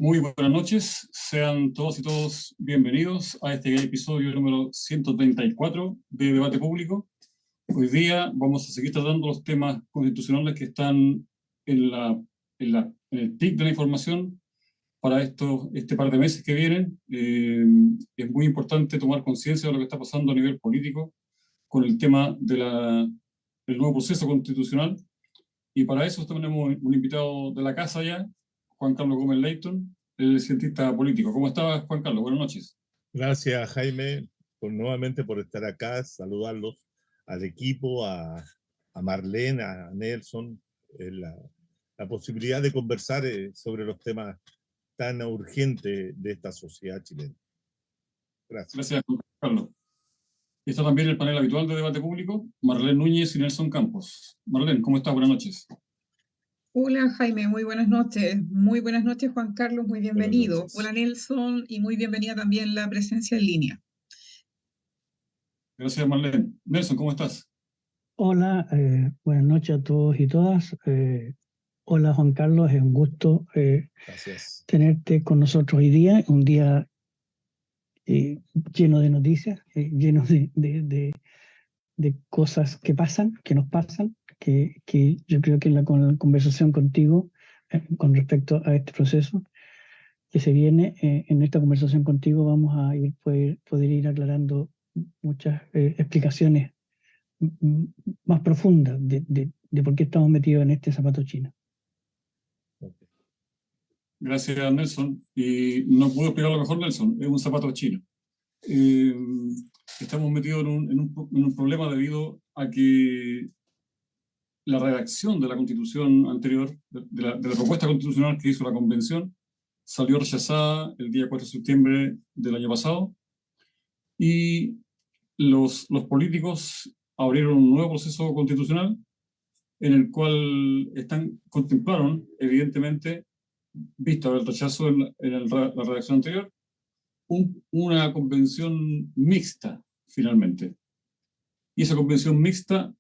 Muy buenas noches, sean todos y todos bienvenidos a este episodio número 134 de Debate Público. Hoy día vamos a seguir tratando los temas constitucionales que están en el TIC de la información para este par de meses que vienen. Es muy importante tomar conciencia de lo que está pasando a nivel político con el tema del nuevo proceso constitucional. Y para eso tenemos un invitado de la casa ya, Juan Carlos Gómez Leighton, el cientista político. ¿Cómo estás, Juan Carlos? Buenas noches. Gracias, Jaime, nuevamente por estar acá, saludarlos al equipo, a Marlene, a Nelson, la posibilidad de conversar sobre los temas tan urgentes de esta sociedad chilena. Gracias. Gracias, Juan Carlos. Y está también el panel habitual de Debate Público, Marlene Núñez y Nelson Campos. Marlene, ¿cómo estás? Buenas noches. Hola Jaime, muy buenas noches. Muy buenas noches Juan Carlos, muy bienvenido. Hola Nelson y muy bienvenida también la presencia en línea. Gracias Marlene. Nelson, ¿cómo estás? Hola, buenas noches a todos y todas. Hola Juan Carlos, es un gusto tenerte con nosotros hoy día, un día lleno de noticias, lleno de cosas que pasan, que nos pasan, que yo creo que con la conversación contigo con respecto a este proceso que se viene, en esta conversación contigo vamos a poder ir aclarando muchas explicaciones más profundas de por qué estamos metidos en este zapato chino. Gracias, Nelson. Y no puedo explicarlo mejor, Nelson. Es un zapato chino. Estamos metidos en un problema debido a que la redacción de la constitución anterior, de la propuesta constitucional que hizo la convención, salió rechazada el día 4 de septiembre del año pasado, y los políticos abrieron un nuevo proceso constitucional en el cual contemplaron, evidentemente, visto el rechazo en la redacción anterior, una convención mixta, finalmente. Y esa convención mixta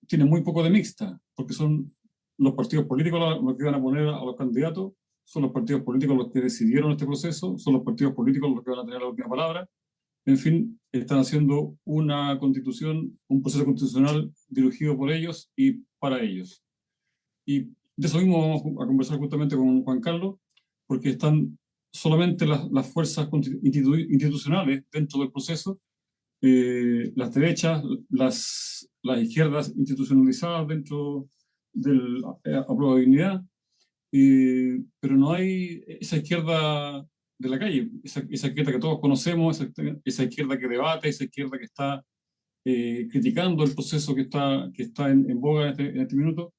tiene muy poco de mixta, porque son los partidos políticos los que van a poner a los candidatos, son los partidos políticos los que decidieron este proceso, son los partidos políticos los que van a tener la última palabra. En fin, están haciendo una constitución, un proceso constitucional dirigido por ellos y para ellos. Y de eso mismo vamos a conversar justamente con Juan Carlos, porque están solamente las fuerzas institucionales dentro del proceso, las derechas, las izquierdas institucionalizadas dentro del apruebo de dignidad, pero no hay esa izquierda de la calle, esa izquierda que todos conocemos, esa izquierda que debate, esa izquierda que está criticando el proceso que está en boga en este minuto.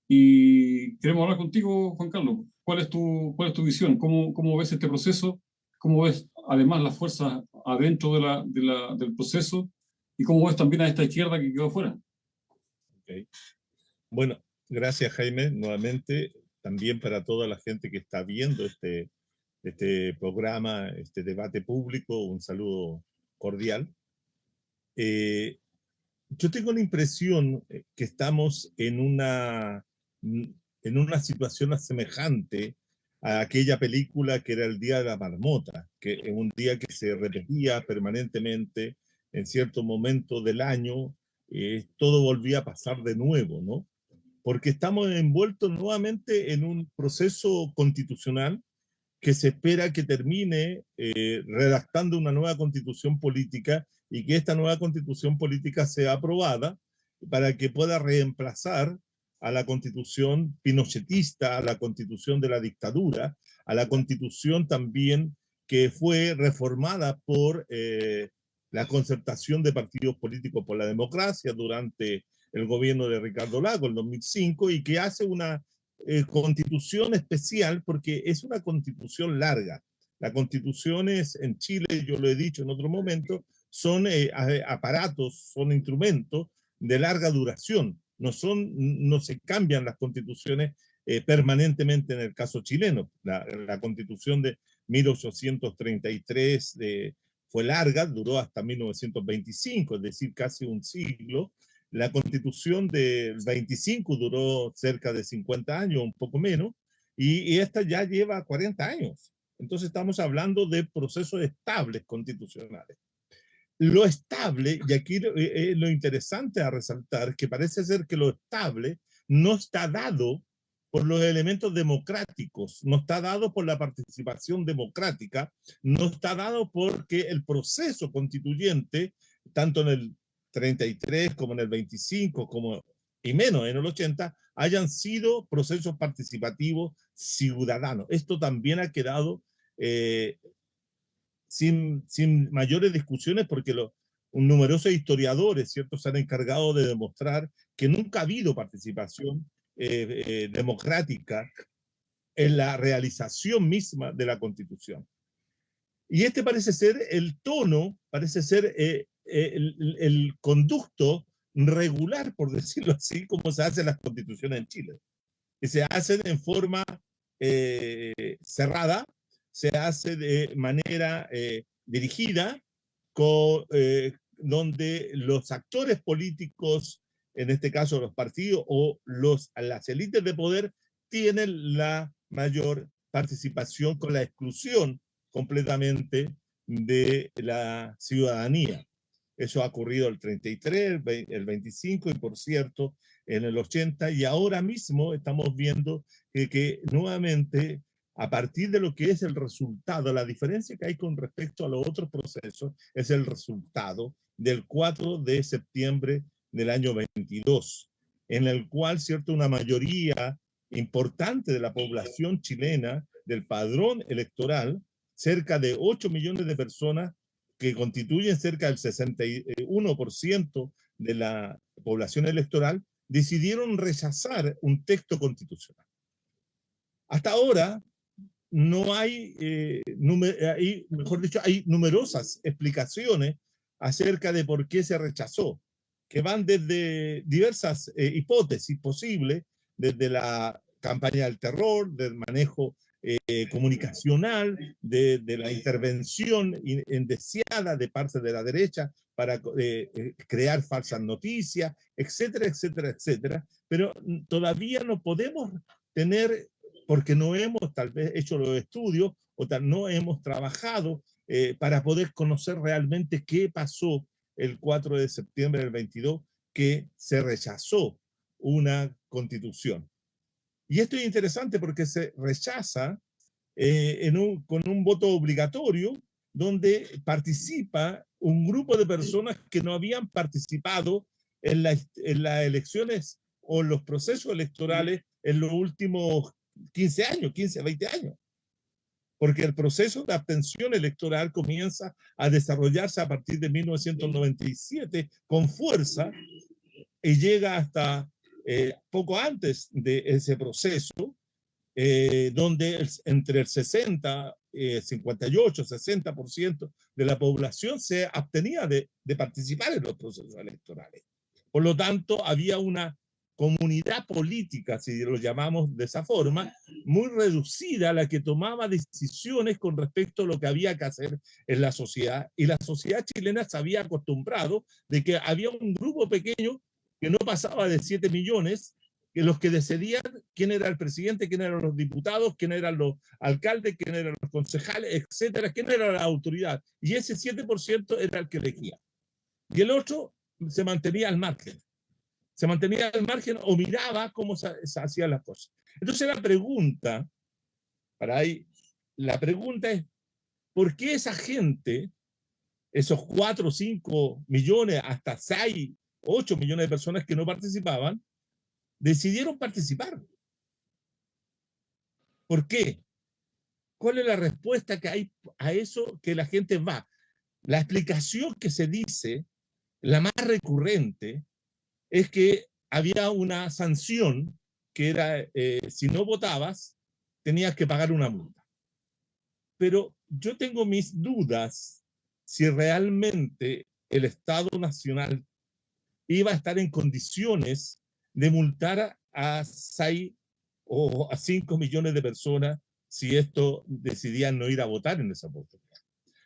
Y queremos hablar contigo, Juan Carlos. ¿Cuál es tu visión? ¿Cómo ves este proceso? ¿Cómo ves además las fuerzas adentro del proceso? ¿Y cómo ves también a esta izquierda que quedó fuera? Okay. Bueno, gracias Jaime, nuevamente, también para toda la gente que está viendo este programa, este debate público, un saludo cordial. Yo tengo la impresión que estamos en una situación semejante a aquella película que era El Día de la Marmota, que es un día que se repetía permanentemente en cierto momento del año, todo volvía a pasar de nuevo, ¿no? Porque estamos envueltos nuevamente en un proceso constitucional que se espera que termine redactando una nueva constitución política y que esta nueva constitución política sea aprobada para que pueda reemplazar a la constitución pinochetista, a la constitución de la dictadura, a la constitución también que fue reformada por la concertación de partidos políticos por la democracia durante el gobierno de Ricardo Lagos en 2005 y que hace una constitución especial porque es una constitución larga. Las constituciones en Chile, yo lo he dicho en otro momento, son aparatos, son instrumentos de larga duración. No se cambian las constituciones permanentemente en el caso chileno. La constitución de 1833 fue larga, duró hasta 1925, es decir, casi un siglo. La constitución del 25 duró cerca de 50 años, un poco menos, y esta ya lleva 40 años. Entonces estamos hablando de procesos estables constitucionales. Lo estable, y aquí lo interesante a resaltar, que parece ser que lo estable no está dado por los elementos democráticos, no está dado por la participación democrática, no está dado porque el proceso constituyente, tanto en el 33 como en el 25, como, y menos en el 80, hayan sido procesos participativos ciudadanos. Esto también ha quedado sin mayores discusiones porque numerosos historiadores, ¿cierto?, se han encargado de demostrar que nunca ha habido participación democrática en la realización misma de la Constitución. Y este parece ser el tono, parece ser el conducto regular, por decirlo así, como se hacen las constituciones en Chile. Que se hacen en forma cerrada, se hace de manera dirigida, donde los actores políticos, en este caso los partidos o las élites de poder, tienen la mayor participación con la exclusión completamente de la ciudadanía. Eso ha ocurrido el 33, el 25 y por cierto en el 80, y ahora mismo estamos viendo que nuevamente a partir de lo que es el resultado, la diferencia que hay con respecto a los otros procesos es el resultado del 4 de septiembre del año 22, en el cual, cierto, una mayoría importante de la población chilena, del padrón electoral, cerca de 8 millones de personas que constituyen cerca del 61% de la población electoral, decidieron rechazar un texto constitucional. Hasta ahora no hay, mejor dicho, hay numerosas explicaciones acerca de por qué se rechazó, que van desde diversas hipótesis posibles, desde la campaña del terror, del manejo comunicacional, de la intervención indeseada de parte de la derecha para crear falsas noticias, etcétera, etcétera, etcétera. Pero todavía no podemos tener, porque no hemos tal vez hecho los estudios o no hemos trabajado para poder conocer realmente qué pasó el 4 de septiembre del 22, que se rechazó una constitución. Y esto es interesante porque se rechaza con un voto obligatorio donde participa un grupo de personas que no habían participado en las elecciones o en los procesos electorales en los últimos 15 años, 15, 20 años. Porque el proceso de abstención electoral comienza a desarrollarse a partir de 1997 con fuerza y llega hasta poco antes de ese proceso, donde entre el 58, 60% de la población se abstenía de participar en los procesos electorales. Por lo tanto, había una comunidad política, si lo llamamos de esa forma, muy reducida, la que tomaba decisiones con respecto a lo que había que hacer en la sociedad. Y la sociedad chilena se había acostumbrado de que había un grupo pequeño que no pasaba de 7 millones, que los que decidían quién era el presidente, quién eran los diputados, quién eran los alcaldes, quién eran los concejales, etcétera, quién era la autoridad. Y ese 7% era el que elegía. Y el otro se mantenía al margen. Se mantenía al margen o miraba cómo se hacían las cosas. Entonces la pregunta es, ¿por qué esa gente, esos 4 o 5 millones, hasta 6, 8 millones de personas que no participaban, decidieron participar? ¿Por qué? ¿Cuál es la respuesta que hay a eso que la gente va? La explicación que se dice, la más recurrente, es que había una sanción que era, si no votabas, tenías que pagar una multa. Pero yo tengo mis dudas si realmente el Estado Nacional iba a estar en condiciones de multar a 6 o a 5 millones de personas si esto decidían no ir a votar en esa oportunidad.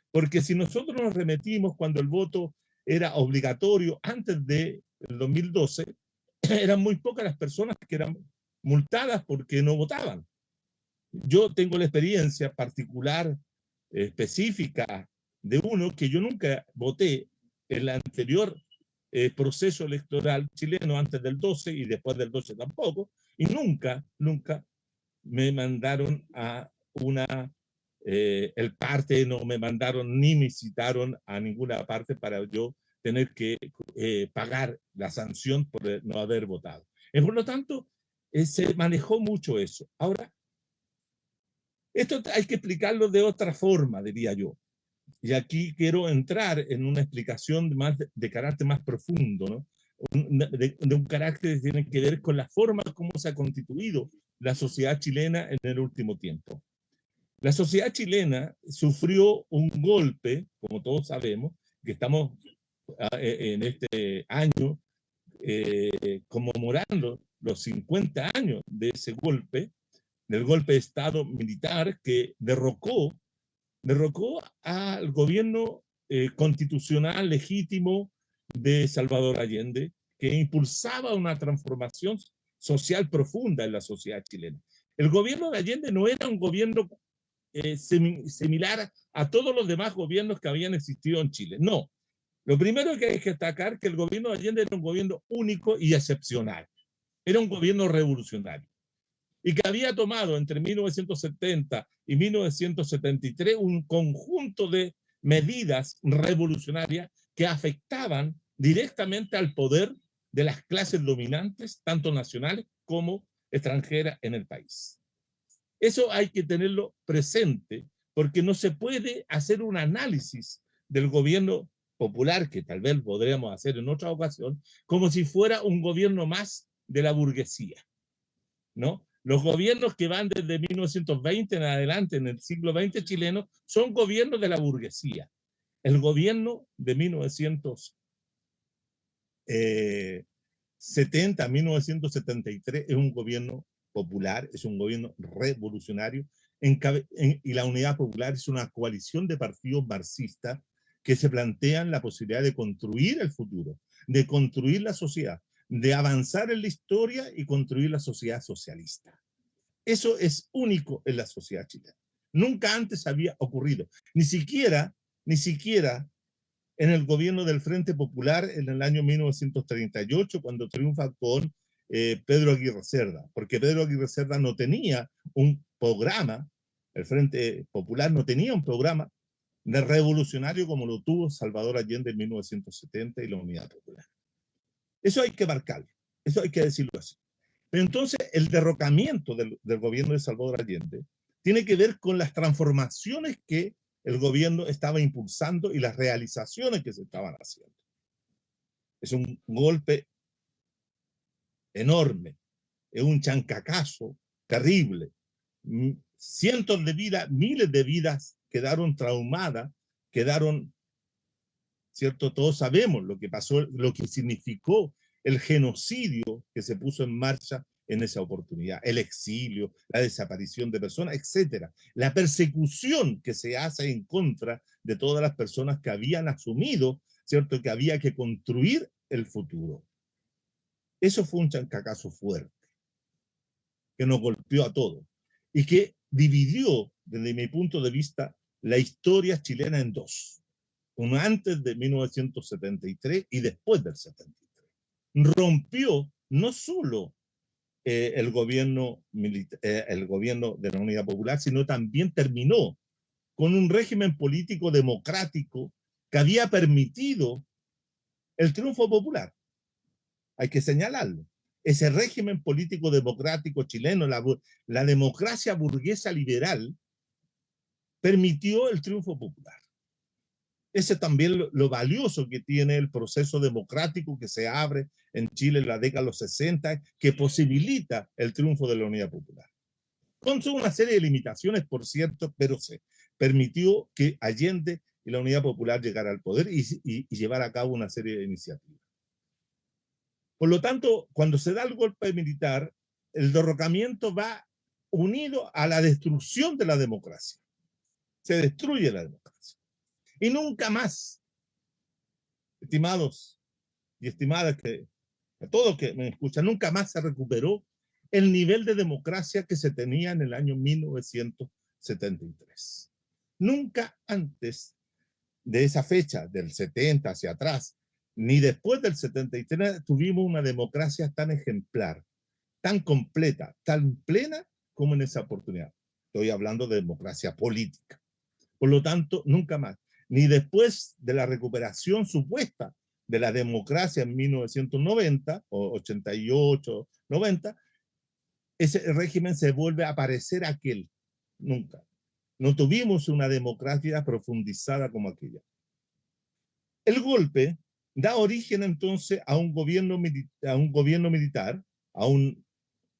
Porque si nosotros nos remetimos cuando el voto era obligatorio antes del 2012, eran muy pocas las personas que eran multadas porque no votaban. Yo tengo la experiencia particular, específica, de uno que yo nunca voté en el anterior proceso electoral chileno, antes del 12 y después del 12 tampoco, y nunca me mandaron a el parte, no me mandaron ni me citaron a ninguna parte para yo tener que pagar la sanción por no haber votado. Por lo tanto, se manejó mucho eso. Ahora, esto hay que explicarlo de otra forma, diría yo. Y aquí quiero entrar en una explicación de carácter más profundo, ¿no? De un carácter que tiene que ver con la forma como se ha constituido la sociedad chilena en el último tiempo. La sociedad chilena sufrió un golpe, como todos sabemos, que estamos en este año conmemorando los 50 años de ese golpe, del golpe de Estado militar que derrocó al gobierno constitucional legítimo de Salvador Allende, que impulsaba una transformación social profunda en la sociedad chilena. El gobierno de Allende no era un gobierno similar a todos los demás gobiernos que habían existido en Chile. No. Lo primero que hay que destacar es que el gobierno de Allende era un gobierno único y excepcional. Era un gobierno revolucionario. Y que había tomado entre 1970 y 1973 un conjunto de medidas revolucionarias que afectaban directamente al poder de las clases dominantes, tanto nacionales como extranjeras en el país. Eso hay que tenerlo presente, porque no se puede hacer un análisis del gobierno popular, que tal vez podríamos hacer en otra ocasión, como si fuera un gobierno más de la burguesía, ¿no? Los gobiernos que van desde 1920 en adelante, en el siglo XX chileno, son gobiernos de la burguesía. El gobierno de 1970 a 1973 es un gobierno popular, es un gobierno revolucionario, y la Unidad Popular es una coalición de partidos marxistas que se plantean la posibilidad de construir el futuro, de construir la sociedad, de avanzar en la historia y construir la sociedad socialista. Eso es único en la sociedad chilena. Nunca antes había ocurrido. Ni siquiera en el gobierno del Frente Popular en el año 1938, cuando triunfa con Pedro Aguirre Cerda, porque Pedro Aguirre Cerda no tenía un programa, el Frente Popular no tenía un programa de revolucionario como lo tuvo Salvador Allende en 1970 y la Unidad Popular. Eso hay que marcarlo, eso hay que decirlo así. Pero entonces el derrocamiento del gobierno de Salvador Allende tiene que ver con las transformaciones que el gobierno estaba impulsando y las realizaciones que se estaban haciendo. Es un golpe enorme, es un chancacazo terrible. Cientos de vidas, miles de vidas quedaron traumadas, ¿cierto? Todos sabemos lo que pasó, lo que significó el genocidio que se puso en marcha en esa oportunidad, el exilio, la desaparición de personas, etcétera. La persecución que se hace en contra de todas las personas que habían asumido, ¿cierto?, que había que construir el futuro. Eso fue un chancacazo fuerte, que nos golpeó a todos y que dividió, desde mi punto de vista, la historia chilena en dos. Uno antes de 1973 y después del 73. Rompió no solo el gobierno de la Unidad Popular, sino también terminó con un régimen político democrático que había permitido el triunfo popular. Hay que señalarlo. Ese régimen político democrático chileno, la democracia burguesa liberal, permitió el triunfo popular. Ese también lo valioso que tiene el proceso democrático que se abre en Chile en la década de los 60, que posibilita el triunfo de la Unidad Popular. Con una serie de limitaciones, por cierto, pero se permitió que Allende y la Unidad Popular llegara al poder y llevar a cabo una serie de iniciativas. Por lo tanto, cuando se da el golpe militar, el derrocamiento va unido a la destrucción de la democracia. Se destruye la democracia. Y nunca más, estimados y estimadas, a todos que me escuchan, nunca más se recuperó el nivel de democracia que se tenía en el año 1973. Nunca antes de esa fecha, del 70 hacia atrás, ni después del 73, tuvimos una democracia tan ejemplar, tan completa, tan plena como en esa oportunidad. Estoy hablando de democracia política. Por lo tanto, nunca más, ni después de la recuperación supuesta de la democracia en 1990 o 88, 90, ese régimen se vuelve a parecer a aquel. Nunca. No tuvimos una democracia profundizada como aquella. El golpe da origen entonces a un gobierno militar, a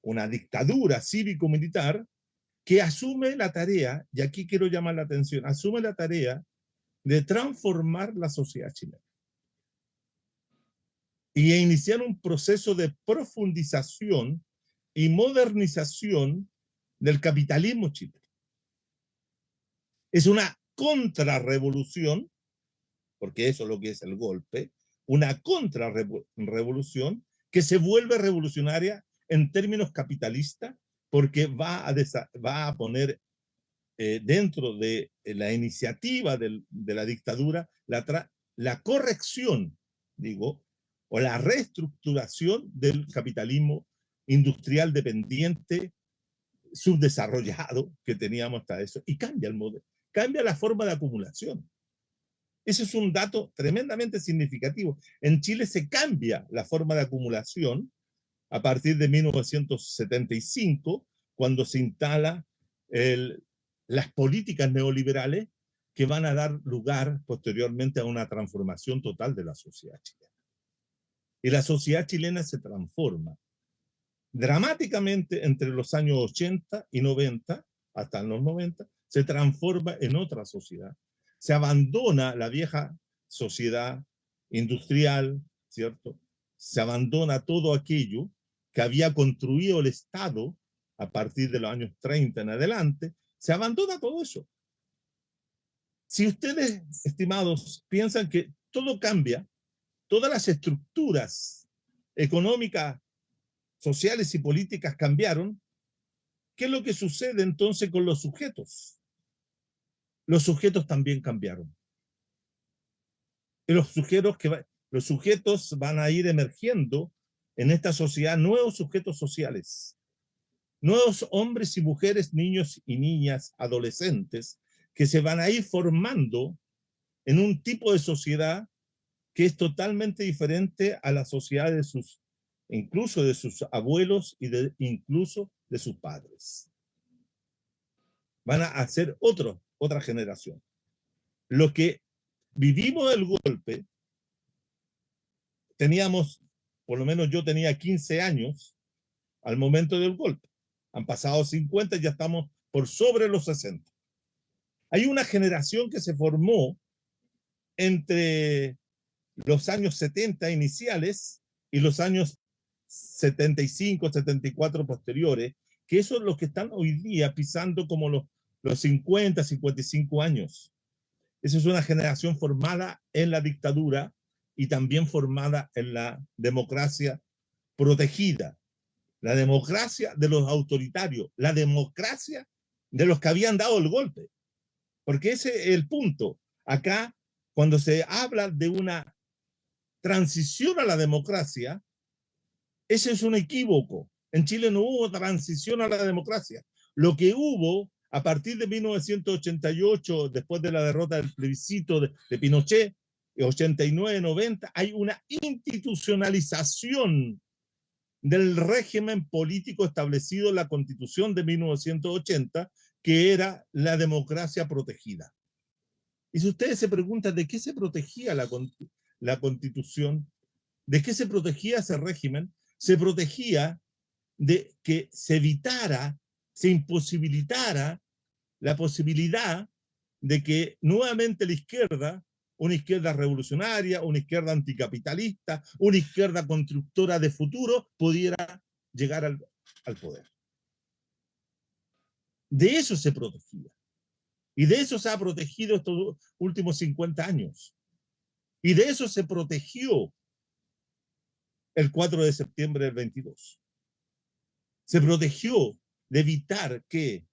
una dictadura cívico-militar que asume la tarea, y aquí quiero llamar la atención, asume la tarea de transformar la sociedad chilena y iniciar un proceso de profundización y modernización del capitalismo chileno. Es una contrarrevolución, porque eso es lo que es el golpe, una contrarrevolución que se vuelve revolucionaria en términos capitalistas, porque va a poner dentro de la iniciativa de la dictadura la corrección, digo, o la reestructuración del capitalismo industrial dependiente, subdesarrollado que teníamos hasta eso, y cambia el modelo, cambia la forma de acumulación. Ese es un dato tremendamente significativo. En Chile se cambia la forma de acumulación a partir de 1975, cuando se instala las políticas neoliberales que van a dar lugar posteriormente a una transformación total de la sociedad chilena. Y la sociedad chilena se transforma dramáticamente entre los años 80 y 90, hasta los 90, se transforma en otra sociedad. Se abandona la vieja sociedad industrial, ¿cierto? Se abandona todo aquello que había construido el Estado a partir de los años 30 en adelante, se abandona todo eso. Si ustedes, estimados, piensan que todo cambia, todas las estructuras económicas, sociales y políticas cambiaron, ¿qué es lo que sucede entonces con los sujetos? Los sujetos también cambiaron. Y los sujetos van a ir emergiendo en esta sociedad nuevos sujetos sociales, nuevos hombres y mujeres, niños y niñas, adolescentes, que se van a ir formando en un tipo de sociedad que es totalmente diferente a la sociedad de incluso de sus abuelos y incluso de sus padres. Van a ser otra generación. Lo que vivimos del golpe, por lo menos yo tenía 15 años al momento del golpe. Han pasado 50 y ya estamos por sobre los 60. Hay una generación que se formó entre los años 70 iniciales y los años 75, 74 posteriores, que esos son los que están hoy día pisando como los 50, 55 años. Esa es una generación formada en la dictadura y también formada en la democracia protegida, la democracia de los autoritarios, la democracia de los que habían dado el golpe. Porque ese es el punto. Acá, cuando se habla de una transición a la democracia, ese es un equívoco. En Chile no hubo transición a la democracia. Lo que hubo a partir de 1988, después de la derrota del plebiscito de Pinochet, 89-90, hay una institucionalización del régimen político establecido en la Constitución de 1980, que era la democracia protegida. Y si ustedes se preguntan de qué se protegía la Constitución, de qué se protegía ese régimen, se protegía de que se evitara, se imposibilitara la posibilidad de que nuevamente la izquierda, una izquierda revolucionaria, una izquierda anticapitalista, una izquierda constructora de futuro, pudiera llegar al poder. De eso se protegía. Y de eso se ha protegido estos últimos 50 años. Y de eso se protegió el 4 de septiembre del 22. se protegió de evitar que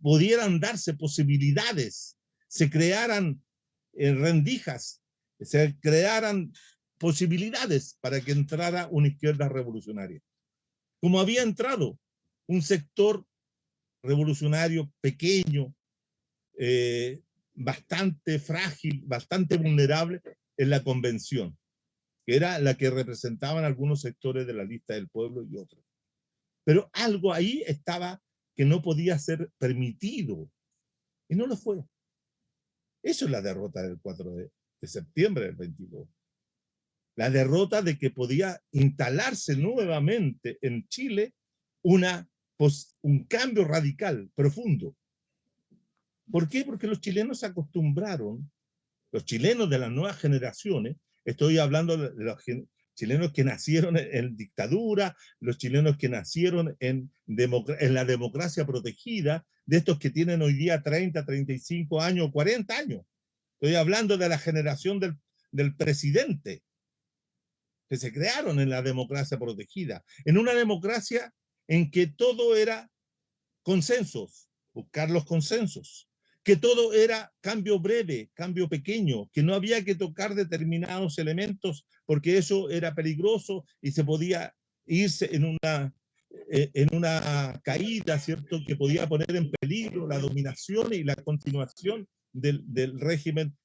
pudieran darse posibilidades, se crearan rendijas, se crearan posibilidades para que entrara una izquierda revolucionaria. Como había entrado un sector revolucionario pequeño, bastante frágil, bastante vulnerable en la convención, que era la que representaban algunos sectores de la lista del pueblo y otros. Pero algo ahí estaba que no podía ser permitido, y no lo fue. Eso es la derrota del 4 de septiembre del 22. La derrota de que podía instalarse nuevamente en Chile un cambio radical, profundo. ¿Por qué? Porque los chilenos se acostumbraron, los chilenos de las nuevas generaciones, estoy hablando de los chilenos que nacieron en dictadura, los chilenos que nacieron en la democracia protegida, de estos que tienen hoy día 30, 35 años, 40 años. Estoy hablando de la generación del presidente, que se crearon en la democracia protegida, en una democracia en que todo era consensos, buscar los consensos, que todo era cambio breve, cambio pequeño, que no había que tocar determinados elementos porque eso era peligroso y se podía irse en una caída, ¿cierto?, que podía poner en peligro la dominación y la continuación del régimen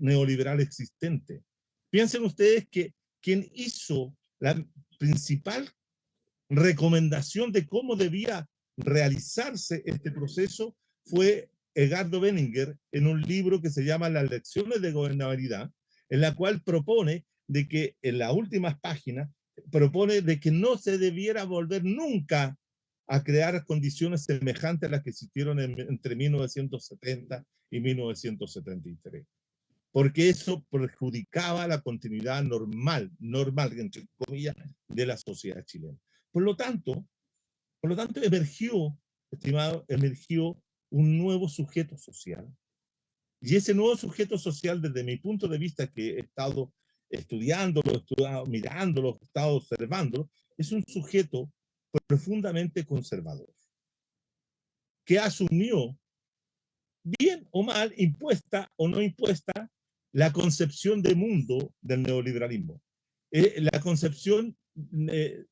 neoliberal existente. Piensen ustedes que quien hizo la principal recomendación de cómo debía realizarse este proceso fue Edgardo Benninger en un libro que se llama Las lecciones de gobernabilidad, en la cual propone de que en las últimas páginas propone de que no se debiera volver nunca a crear condiciones semejantes a las que existieron entre 1970 y 1973, porque eso perjudicaba la continuidad normal, entre comillas, de la sociedad chilena. Por lo tanto, emergió, estimado, un nuevo sujeto social. Y ese nuevo sujeto social, desde mi punto de vista, que he estado estudiándolo, mirándolo, he estado observándolo, es un sujeto profundamente conservador, que asumió, bien o mal, impuesta o no impuesta, la concepción de mundo del neoliberalismo. La concepción de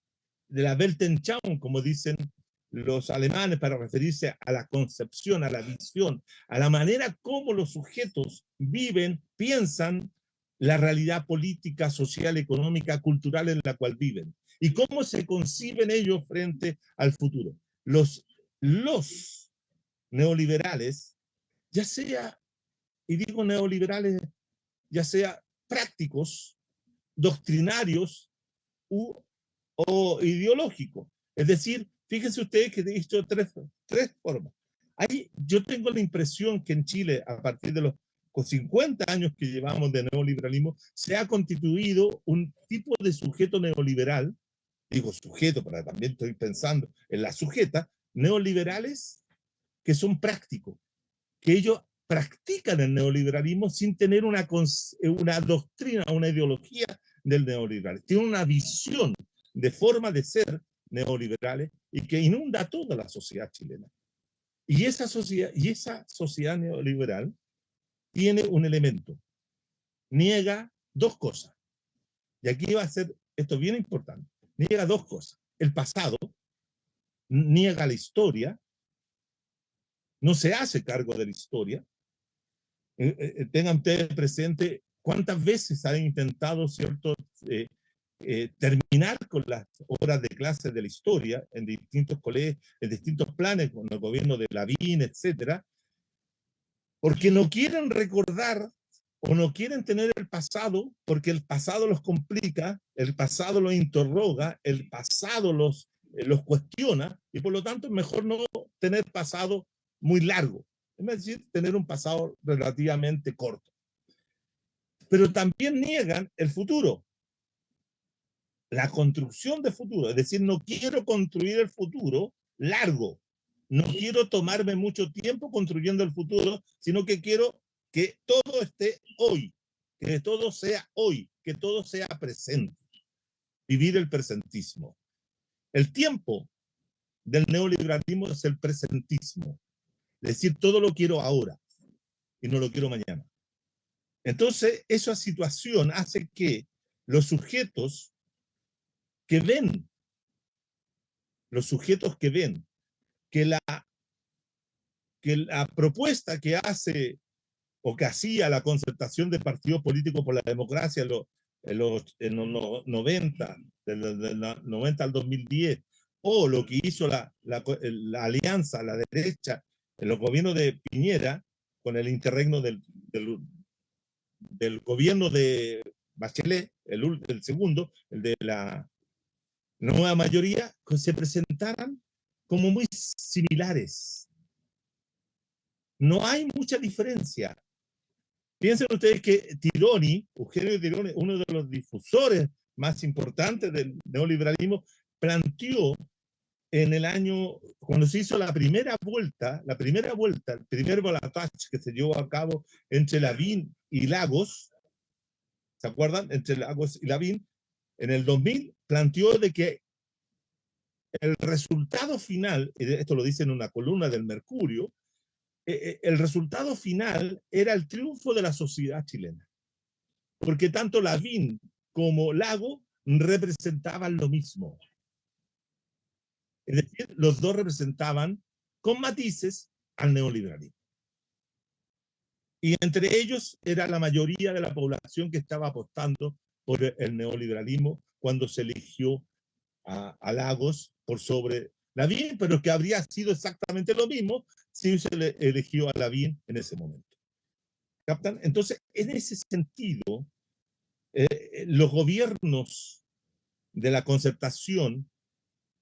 la Weltanschauung, como dicen los alemanes para referirse a la concepción, a la visión, a la manera como los sujetos viven, piensan la realidad política, social, económica, cultural en la cual viven y cómo se conciben ellos frente al futuro. Los neoliberales, ya sea, y digo neoliberales, ya sea prácticos, doctrinarios o ideológicos. Es decir, fíjense ustedes que he visto tres formas. Yo tengo la impresión que en Chile, a partir de los 50 años que llevamos de neoliberalismo, se ha constituido un tipo de sujeto neoliberal, digo sujeto, pero también estoy pensando en la sujeta, neoliberales que son prácticos, que ellos practican el neoliberalismo sin tener una doctrina, una ideología del neoliberalismo. Tienen una visión de forma de ser neoliberales y que inunda toda la sociedad chilena. Y esa sociedad neoliberal tiene un elemento. Niega dos cosas. Y aquí va a ser esto bien importante. Niega dos cosas. El pasado, niega la historia, no se hace cargo de la historia. Tengan ustedes presente cuántas veces han intentado, ¿cierto?, terminar con las horas de clases de la historia en distintos colegios, en distintos planes, con el gobierno de Lavín, etcétera, porque no quieren recordar o no quieren tener el pasado, porque el pasado los complica, el pasado los interroga, el pasado los cuestiona, y por lo tanto es mejor no tener pasado muy largo, es decir, tener un pasado relativamente corto. Pero también niegan el futuro, la construcción de futuro, es decir, no quiero construir el futuro largo, no quiero tomarme mucho tiempo construyendo el futuro, sino que quiero que todo esté hoy, que todo sea hoy, que todo sea presente, vivir el presentismo. El tiempo del neoliberalismo es el presentismo. Es decir, todo lo quiero ahora y no lo quiero mañana. Entonces, esa situación hace que los sujetos que ven que la propuesta que hace o que hacía la concertación de partidos políticos por la democracia en los 90, del 90 al 2010, o lo que hizo la alianza, la derecha, en los gobiernos de Piñera, con el interregno del gobierno de Bachelet, el segundo, el de la nueva mayoría, que se presentaran como muy similares. No hay mucha diferencia. Piensen ustedes que Eugenio Tironi, uno de los difusores más importantes del neoliberalismo, planteó en el año, cuando se hizo la primera vuelta, el primer balotaje que se llevó a cabo entre Lavín y Lagos, ¿se acuerdan? Entre Lagos y Lavín, en el 2000 planteó de que el resultado final, esto lo dice en una columna del Mercurio, el resultado final era el triunfo de la sociedad chilena, porque tanto Lavín como Lago representaban lo mismo. Es decir, los dos representaban con matices al neoliberalismo. Y entre ellos era la mayoría de la población que estaba apostando por el neoliberalismo cuando se eligió a Lagos por sobre Lavín, pero que habría sido exactamente lo mismo si se le eligió a Lavín en ese momento. ¿Captan? Entonces, en ese sentido, los gobiernos de la concertación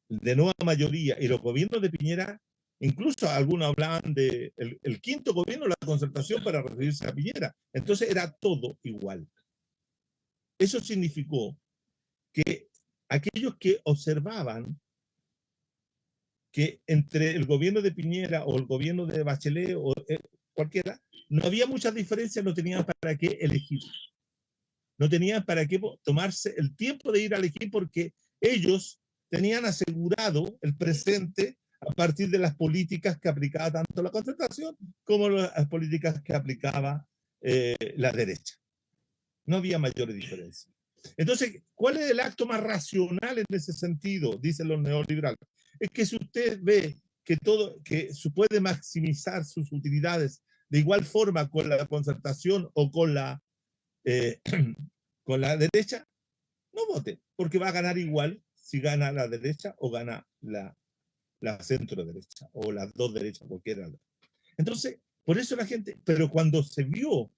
de nueva mayoría y los gobiernos de Piñera, incluso algunos hablaban de el quinto gobierno de la concertación para referirse a Piñera. Entonces era todo igual. Eso significó que aquellos que observaban que entre el gobierno de Piñera o el gobierno de Bachelet o cualquiera, no había mucha diferencia, no tenían para qué elegir. No tenían para qué tomarse el tiempo de ir a elegir porque ellos tenían asegurado el presente a partir de las políticas que aplicaba tanto la concertación como las políticas que aplicaba la derecha. No había mayores diferencias. Entonces, ¿cuál es el acto más racional en ese sentido? Dicen los neoliberales. Es que si usted ve que se puede maximizar sus utilidades de igual forma con la concertación o con la derecha, no vote, porque va a ganar igual si gana la derecha o gana la centro derecha o las dos derechas, cualquiera. Entonces, por eso la gente, pero cuando se vio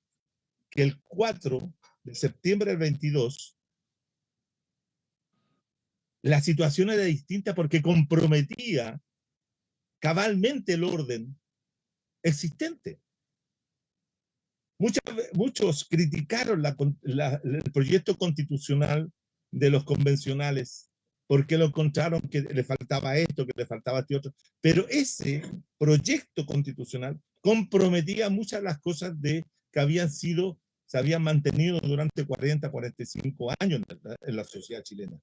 que el 4 de septiembre del 22 la situación era distinta porque comprometía cabalmente el orden existente. Muchos criticaron el proyecto constitucional de los convencionales porque lo encontraron que le faltaba esto, que le faltaba este otro. Pero ese proyecto constitucional comprometía muchas de las cosas que se habían mantenido durante 40, 45 años en la sociedad chilena.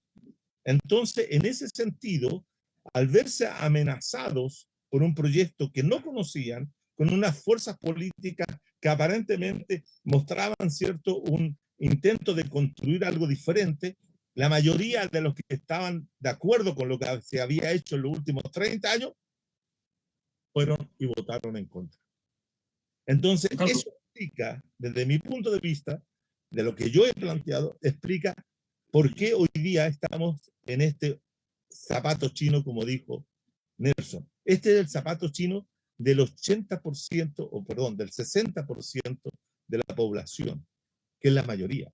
Entonces, en ese sentido, al verse amenazados por un proyecto que no conocían, con unas fuerzas políticas que aparentemente mostraban un intento de construir algo diferente, la mayoría de los que estaban de acuerdo con lo que se había hecho en los últimos 30 años, fueron y votaron en contra. Entonces, eso explica, desde mi punto de vista, de lo que yo he planteado, explica por qué hoy día estamos en este zapato chino, como dijo Nelson. Este es el zapato chino del 80%, o perdón, del 60% de la población, que es la mayoría.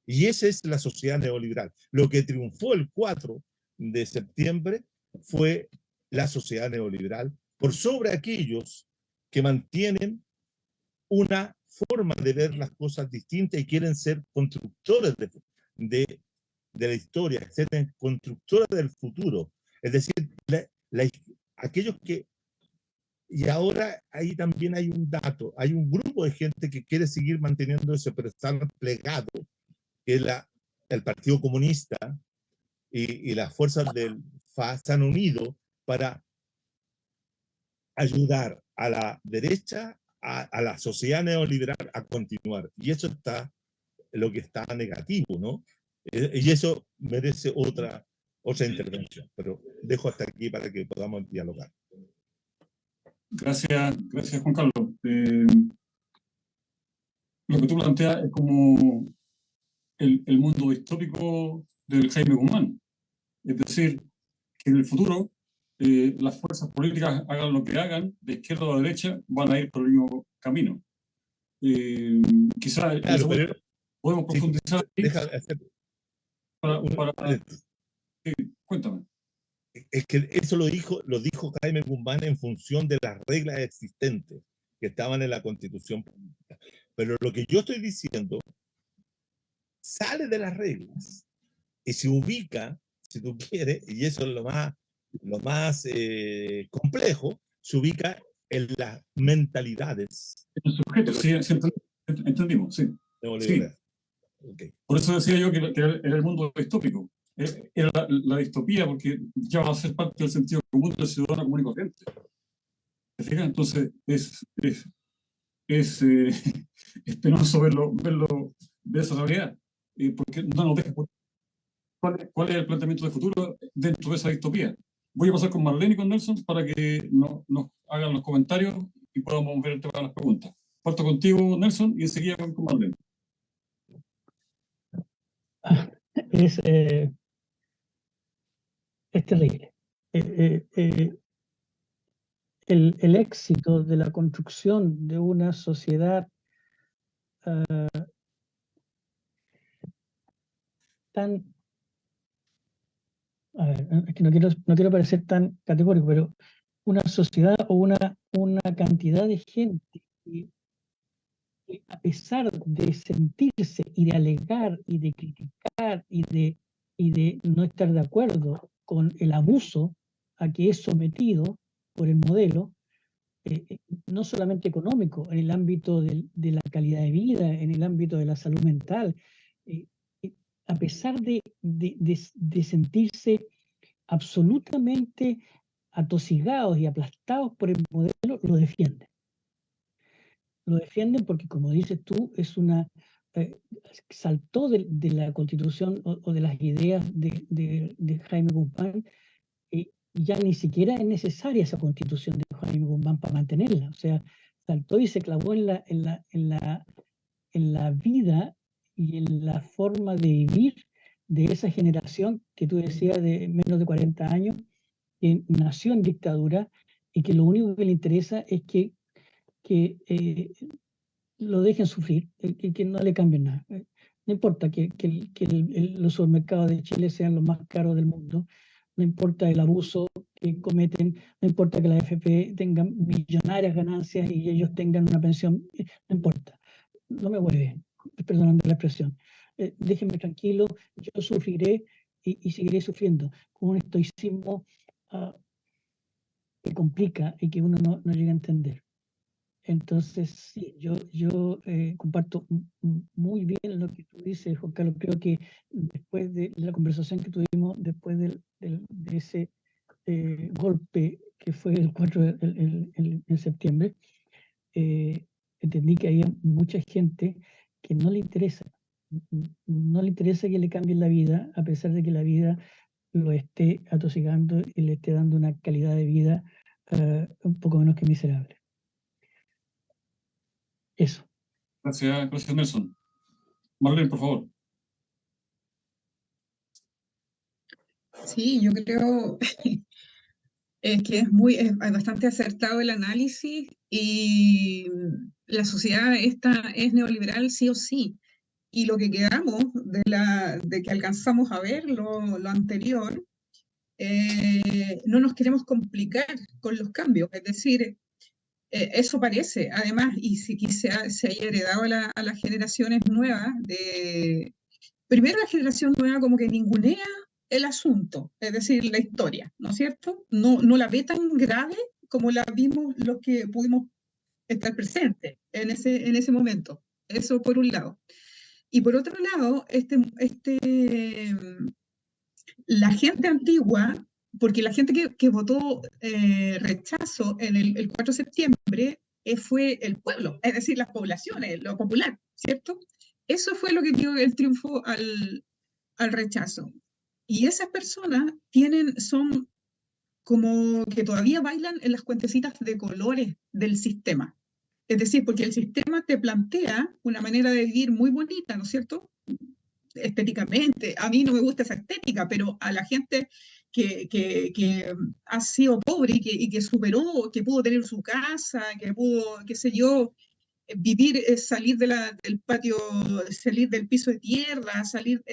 Y esa es la sociedad neoliberal. Lo que triunfó el 4 de septiembre fue la sociedad neoliberal por sobre aquellos que mantienen una forma de ver las cosas distintas y quieren ser constructores de la historia, ser constructores del futuro. Es decir, aquellos que... Y ahora ahí también hay un dato, hay un grupo de gente que quiere seguir manteniendo eso, pero están plegados, que es el Partido Comunista y las fuerzas del FA se han unido para ayudar a la derecha, a la sociedad neoliberal a continuar. Y eso está lo que está negativo, ¿no? Y eso merece otra intervención. Pero dejo hasta aquí para que podamos dialogar. Gracias, Juan Carlos. Lo que tú planteas es como el mundo distópico del Jaime Guzmán. Es decir, que en el futuro las fuerzas políticas hagan lo que hagan, de izquierda o de derecha, van a ir por el mismo camino. Quizás claro, podemos profundizar sí, deja hacer sí, cuéntame. Es que eso lo dijo Jaime Guzmán en función de las reglas existentes que estaban en la Constitución política. Pero lo que yo estoy diciendo sale de las reglas y se ubica, si tú quieres, y eso es lo más complejo, se ubica en las mentalidades. En el sujeto, sí, entendimos, sí. Sí. Okay. Por eso decía yo que era el mundo distópico. Era la distopía, porque ya va a ser parte del sentido común del ciudadano común y corriente. ¿Te fijas? Entonces, es penoso verlo de esa realidad, porque no nos deja cuál es el planteamiento de futuro dentro de esa distopía. Voy a pasar con Marlene y con Nelson para que nos hagan los comentarios y podamos ver el tema de las preguntas. Parto contigo, Nelson, y enseguida voy con Marlene. Es terrible. El éxito de la construcción de una sociedad tan... A ver, es que no quiero parecer tan categórico, pero una sociedad o una cantidad de gente que a pesar de sentirse y de alegar y de criticar y de no estar de acuerdo con el abuso a que es sometido por el modelo, no solamente económico, en el ámbito de la calidad de vida, en el ámbito de la salud mental, a pesar de sentirse absolutamente atosigados y aplastados por el modelo, lo defienden. Lo defienden porque, como dices tú, saltó de la Constitución o de las ideas de Jaime Guzmán, y ya ni siquiera es necesaria esa Constitución de Jaime Guzmán para mantenerla. O sea, saltó y se clavó en la vida y en la forma de vivir de esa generación que tú decías de menos de 40 años, que nació en dictadura y que lo único que le interesa es que lo dejen sufrir, que no le cambien nada. No importa que los supermercados de Chile sean los más caros del mundo, no importa el abuso que cometen, no importa que la AFP tengan millonarias ganancias y ellos tengan una pensión, no importa, no me hueven, perdonando la expresión. Déjenme tranquilo, yo sufriré y seguiré sufriendo con un estoicismo que complica y que uno no llega a entender. Entonces, sí, yo comparto muy bien lo que tú dices, Juan Carlos. Creo que después de la conversación que tuvimos, después de ese golpe que fue el 4 de septiembre, entendí que había mucha gente que no le interesa que le cambien la vida, a pesar de que la vida lo esté atosigando y le esté dando una calidad de vida un poco menos que miserable. Eso. Gracias, Nelson. Marlene, por favor. Sí, yo creo que es bastante acertado el análisis, y la sociedad esta es neoliberal sí o sí. Y lo que quedamos de que alcanzamos a ver lo anterior, no nos queremos complicar con los cambios. Es decir, eso parece, además, y si se haya heredado a las generaciones nuevas, primero la generación nueva como que ningunea el asunto, es decir, la historia, ¿no es cierto? No la ve tan grave como la vimos los que pudimos estar presentes en ese momento. Eso por un lado. Y por otro lado, La gente antigua, porque la gente que votó rechazo en el 4 de septiembre fue el pueblo, es decir, las poblaciones, lo popular, ¿cierto? Eso fue lo que dio el triunfo al rechazo. Y esas personas son como que todavía bailan en las cuentecitas de colores del sistema. Es decir, porque el sistema te plantea una manera de vivir muy bonita, ¿no es cierto? Estéticamente. A mí no me gusta esa estética, pero a la gente que ha sido pobre y que superó, que pudo tener su casa, que pudo, qué sé yo, vivir, salir del patio, salir del piso de tierra,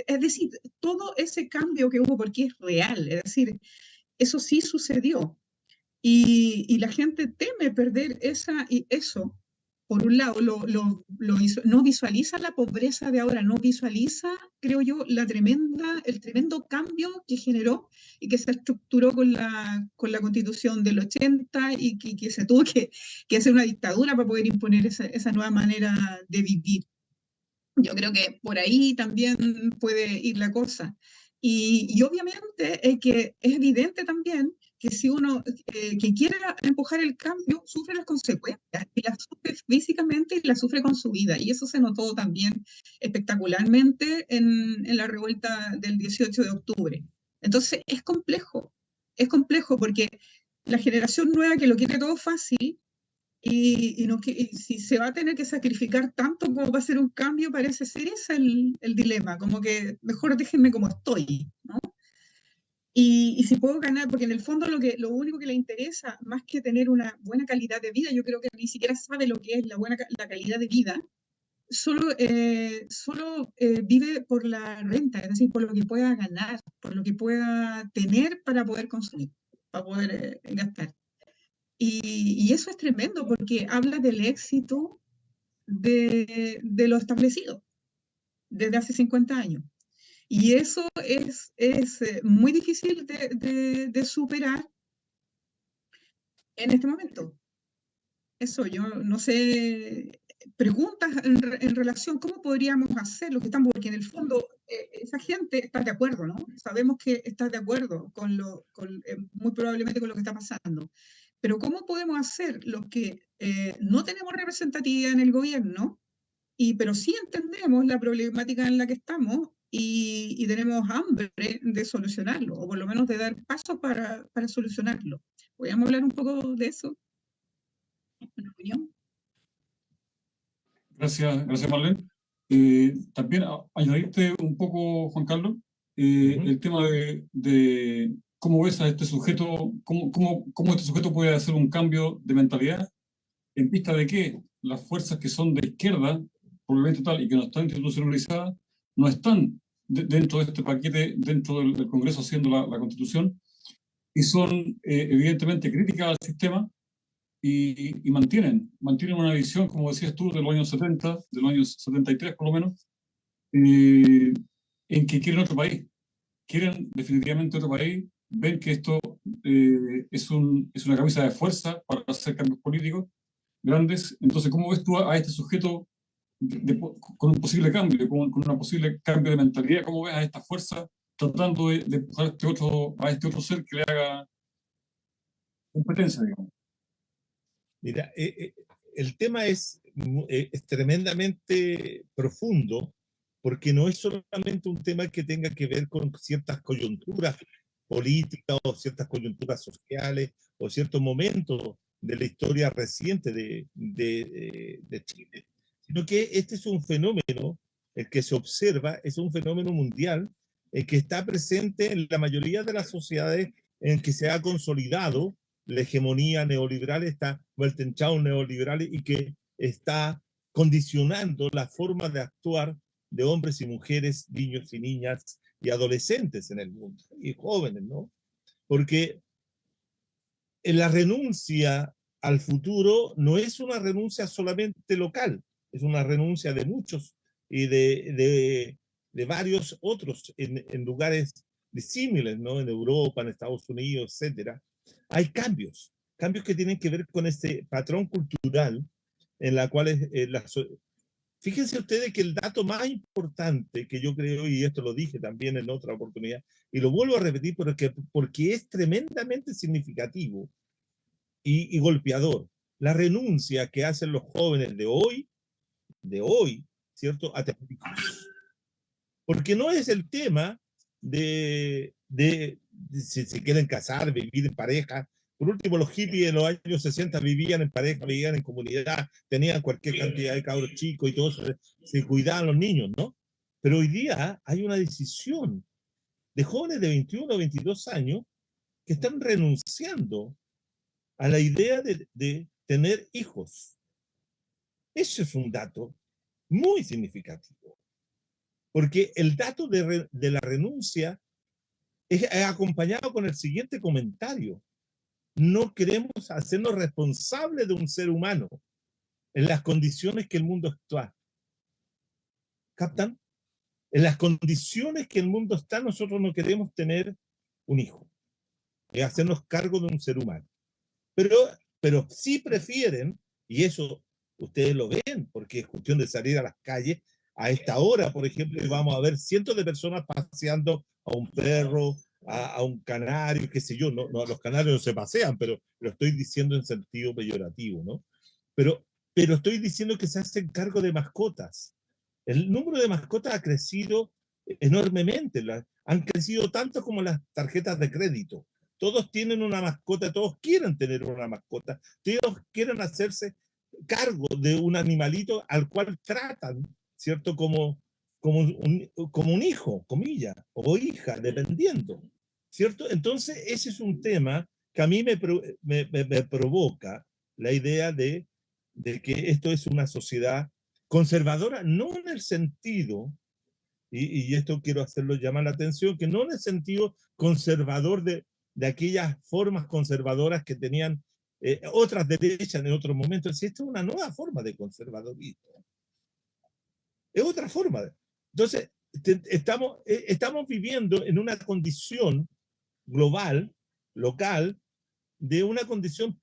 es decir, todo ese cambio que hubo porque es real, es decir, eso sí sucedió. Y la gente teme perder eso. Por un lado, no visualiza la pobreza de ahora, no visualiza, creo yo, el tremendo cambio que generó y que se estructuró con la Constitución del 80 y que se tuvo que hacer una dictadura para poder imponer esa nueva manera de vivir. Yo creo que por ahí también puede ir la cosa. Y obviamente que es evidente también que si uno que quiere empujar el cambio sufre las consecuencias y las sufre físicamente y las sufre con su vida. Y eso se notó también espectacularmente en la revuelta del 18 de octubre. Entonces es complejo porque la generación nueva que lo quiere todo fácil y si se va a tener que sacrificar tanto como va a ser un cambio, parece ser ese el dilema, como que mejor déjenme como estoy, ¿no? Y si puedo ganar, porque en el fondo lo único que le interesa, más que tener una buena calidad de vida, yo creo que ni siquiera sabe lo que es la calidad de vida, solo vive por la renta, es decir, por lo que pueda ganar, por lo que pueda tener para poder consumir, para poder gastar. Y eso es tremendo porque habla del éxito de lo establecido desde hace 50 años. Y eso es muy difícil de superar en este momento. Eso, yo no sé, preguntas en relación, ¿cómo podríamos hacer lo que estamos? Porque en el fondo esa gente está de acuerdo, ¿no? Sabemos que está de acuerdo muy probablemente con lo que está pasando. Pero ¿cómo podemos hacer los que no tenemos representatividad en el gobierno, pero sí entendemos la problemática en la que estamos y tenemos hambre de solucionarlo, o por lo menos de dar pasos para solucionarlo? ¿Podríamos hablar un poco de eso? ¿En opinión? Gracias Marlene. También añadirte un poco, Juan Carlos, el tema de cómo ves a este sujeto, cómo este sujeto puede hacer un cambio de mentalidad en vista de que las fuerzas que son de izquierda, probablemente tal, y que no están institucionalizadas, no están dentro de este paquete, dentro del Congreso haciendo la Constitución, y son evidentemente críticas al sistema y mantienen una visión, como decías tú, de los años 70, de los años 73 por lo menos, en que quieren otro país, quieren definitivamente otro país, ven que esto es una camisa de fuerza para hacer cambios políticos grandes. Entonces, ¿cómo ves tú a este sujeto con un posible cambio, con un posible cambio de mentalidad? ¿Cómo ves a esta fuerza tratando de empujar a este otro ser que le haga competencia, digamos? Mira, el tema es tremendamente profundo porque no es solamente un tema que tenga que ver con ciertas coyunturas políticas o ciertas coyunturas sociales o ciertos momentos de la historia reciente de Chile, sino que este es un fenómeno, el que se observa, es un fenómeno mundial, el que está presente en la mayoría de las sociedades en que se ha consolidado la hegemonía neoliberal, está Weltanschauung neoliberal y que está condicionando la forma de actuar de hombres y mujeres, niños y niñas y adolescentes en el mundo, y jóvenes, ¿no? Porque en la renuncia al futuro no es una renuncia solamente local, es una renuncia de muchos y de varios otros en lugares disímiles, ¿no? En Europa, en Estados Unidos, etcétera. Hay cambios que tienen que ver con este patrón cultural en la cual Fíjense ustedes que el dato más importante que yo creo, y esto lo dije también en otra oportunidad, y lo vuelvo a repetir porque es tremendamente significativo y golpeador, la renuncia que hacen los jóvenes de hoy, ¿cierto? A tener hijos. Porque no es el tema de si se quieren casar, vivir en pareja. Por último, los hippies en los años 60 vivían en pareja, vivían en comunidad, tenían cualquier cantidad de cabros chicos y todo eso, se cuidaban los niños, ¿no? Pero hoy día hay una decisión de jóvenes de 21 o 22 años que están renunciando a la idea de tener hijos. Eso es un dato muy significativo, porque el dato de la renuncia es acompañado con el siguiente comentario: no queremos hacernos responsables de un ser humano en las condiciones que el mundo está. ¿Captan? En las condiciones que el mundo está, nosotros no queremos tener un hijo, hacernos cargo de un ser humano. Pero sí prefieren, y eso ustedes lo ven, porque es cuestión de salir a las calles, a esta hora, por ejemplo, y vamos a ver cientos de personas paseando a un perro, a un canario, qué sé yo, no, los canarios no se pasean, pero lo estoy diciendo en sentido peyorativo, ¿no? Pero estoy diciendo que se hacen cargo de mascotas. El número de mascotas ha crecido enormemente, han crecido tanto como las tarjetas de crédito. Todos tienen una mascota, todos quieren tener una mascota, todos quieren hacerse cargo de un animalito al cual tratan, ¿cierto? Como un hijo, comillas, o hija, dependiendo, ¿cierto? Entonces, ese es un tema que a mí me provoca la idea de que esto es una sociedad conservadora, no en el sentido, y esto quiero hacerlo llamar la atención, que no en el sentido conservador de aquellas formas conservadoras que tenían otras derechas en otros momentos. Si esta es una nueva forma de conservadorismo, es otra forma. Entonces, estamos viviendo en una condición global, local, de una condición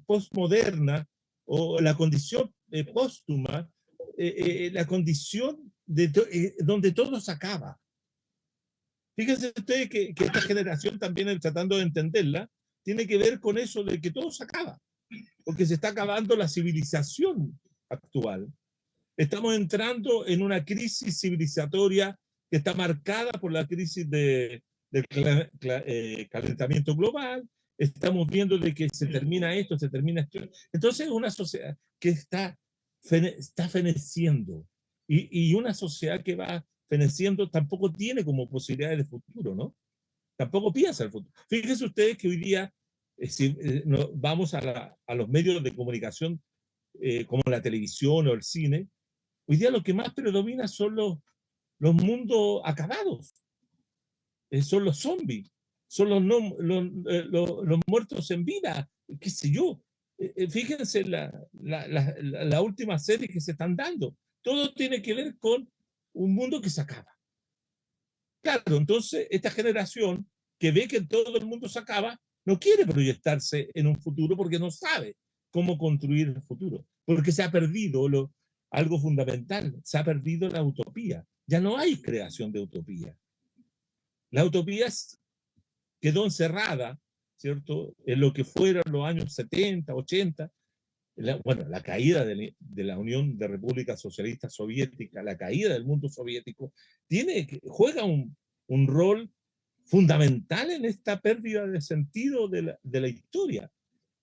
postmoderna, o la condición póstuma, la condición donde todo se acaba. Fíjense ustedes que esta generación también, tratando de entenderla, tiene que ver con eso de que todo se acaba, porque se está acabando la civilización actual. Estamos entrando en una crisis civilizatoria que está marcada por la crisis del calentamiento global. Estamos viendo de que se termina esto, se termina esto. Entonces es una sociedad que está feneciendo, y una sociedad que va feneciendo tampoco tiene como posibilidades de futuro, ¿no? Tampoco piensa el futuro. Fíjense ustedes que hoy día, si vamos a los medios de comunicación, como la televisión o el cine, hoy día lo que más predomina son los mundos acabados, son los zombies, son los muertos en vida, qué sé yo. Fíjense la última serie que se están dando. Todo tiene que ver con un mundo que se acaba. Claro, entonces esta generación que ve que todo el mundo se acaba, no quiere proyectarse en un futuro porque no sabe cómo construir el futuro, porque se ha perdido algo fundamental, se ha perdido la utopía. Ya no hay creación de utopía. La utopía quedó encerrada, ¿cierto?, en lo que fueron los años 70, 80, la caída de la Unión de Repúblicas Socialistas Soviéticas, la caída del mundo soviético, juega un rol fundamental en esta pérdida de sentido de la historia.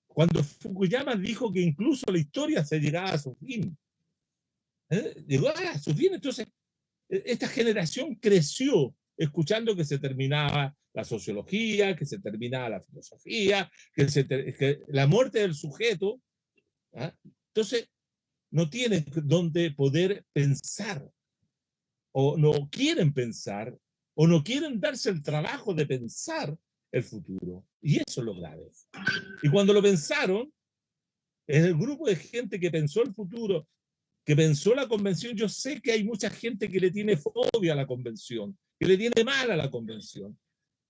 Cuando Fukuyama dijo que incluso la historia se llegaba a su fin, llegó a su fin. Entonces, esta generación creció escuchando que se terminaba la sociología, que se terminaba la filosofía, que la muerte del sujeto. Entonces, no tienen donde poder pensar, o no quieren pensar, o no quieren darse el trabajo de pensar el futuro. Y eso es lo grave. Y cuando lo pensaron, en el grupo de gente que pensó el futuro, que pensó la convención, yo sé que hay mucha gente que le tiene fobia a la convención, que le tiene mal a la convención,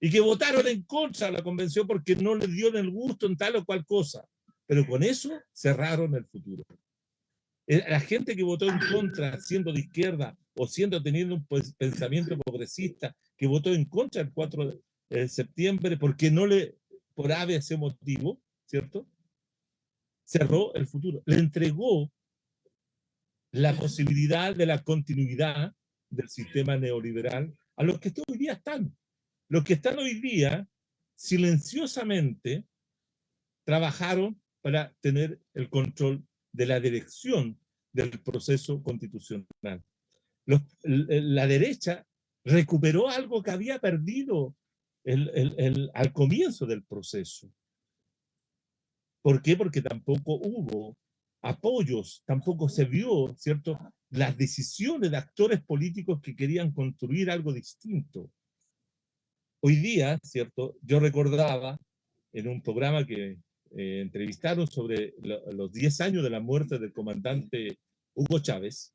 y que votaron en contra de la convención porque no les dio el gusto en tal o cual cosa. Pero con eso cerraron el futuro. La gente que votó en contra, siendo de izquierda o teniendo un pensamiento progresista, que votó en contra el 4 de septiembre porque por ese motivo, ¿cierto? Cerró el futuro. Le entregó la posibilidad de la continuidad del sistema neoliberal a los que hoy día están. Los que están hoy día, silenciosamente, trabajaron para tener el control de la dirección del proceso constitucional. La derecha recuperó algo que había perdido al comienzo del proceso. ¿Por qué? Porque tampoco hubo apoyos, tampoco se vio, ¿cierto?, las decisiones de actores políticos que querían construir algo distinto. Hoy día, ¿cierto?, yo recordaba en un programa que entrevistaron sobre los 10 años de la muerte del comandante Hugo Chávez.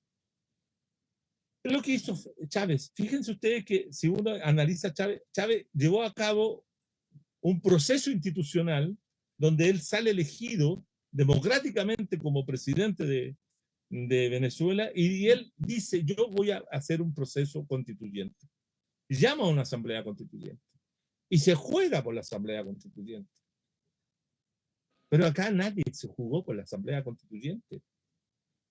Lo que hizo Chávez, fíjense ustedes que si uno analiza Chávez llevó a cabo un proceso institucional donde él sale elegido democráticamente como presidente de Venezuela y él dice, yo voy a hacer un proceso constituyente. Y llama a una asamblea constituyente. Y se juega por la asamblea constituyente. Pero acá nadie se jugó por la asamblea constituyente.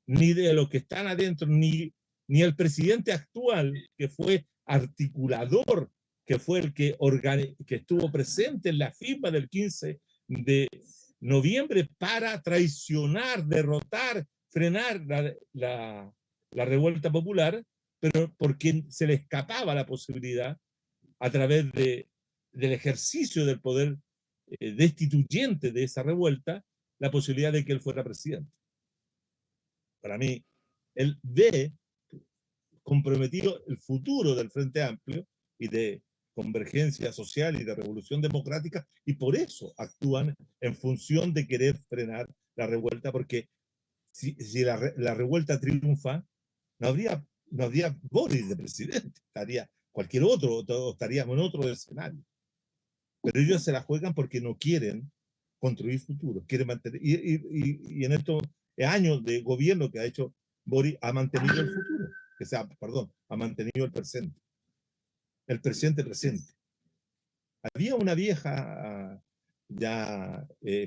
Ni de los que están adentro, ni el presidente actual, que fue articulador, que fue el que estuvo presente en la firma del 15 de noviembre para traicionar, derrotar, frenar la revuelta popular, pero porque se le escapaba la posibilidad a través del ejercicio del poder destituyente de esa revuelta, la posibilidad de que él fuera presidente. Para mí, él ve comprometido el futuro del Frente Amplio y de convergencia social y de revolución democrática, y por eso actúan en función de querer frenar la revuelta, porque si la revuelta triunfa, no habría Boris de presidente, estaría cualquier otro, estaríamos en otro escenario. Pero ellos se la juegan porque no quieren construir futuro, quieren mantener, y en estos años de gobierno que ha hecho Boris, ha mantenido el futuro, ha mantenido el presente presente. Había una vieja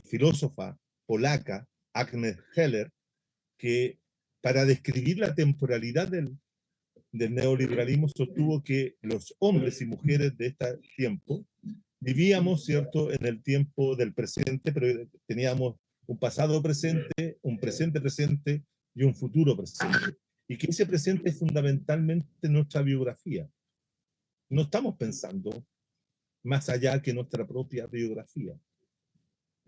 filósofa polaca, Agnes Heller, que para describir la temporalidad del neoliberalismo sostuvo que los hombres y mujeres de este tiempo vivíamos, ¿cierto?, en el tiempo del presente, pero teníamos un pasado presente, un presente presente y un futuro presente. Y que ese presente es fundamentalmente nuestra biografía. No estamos pensando más allá que nuestra propia biografía.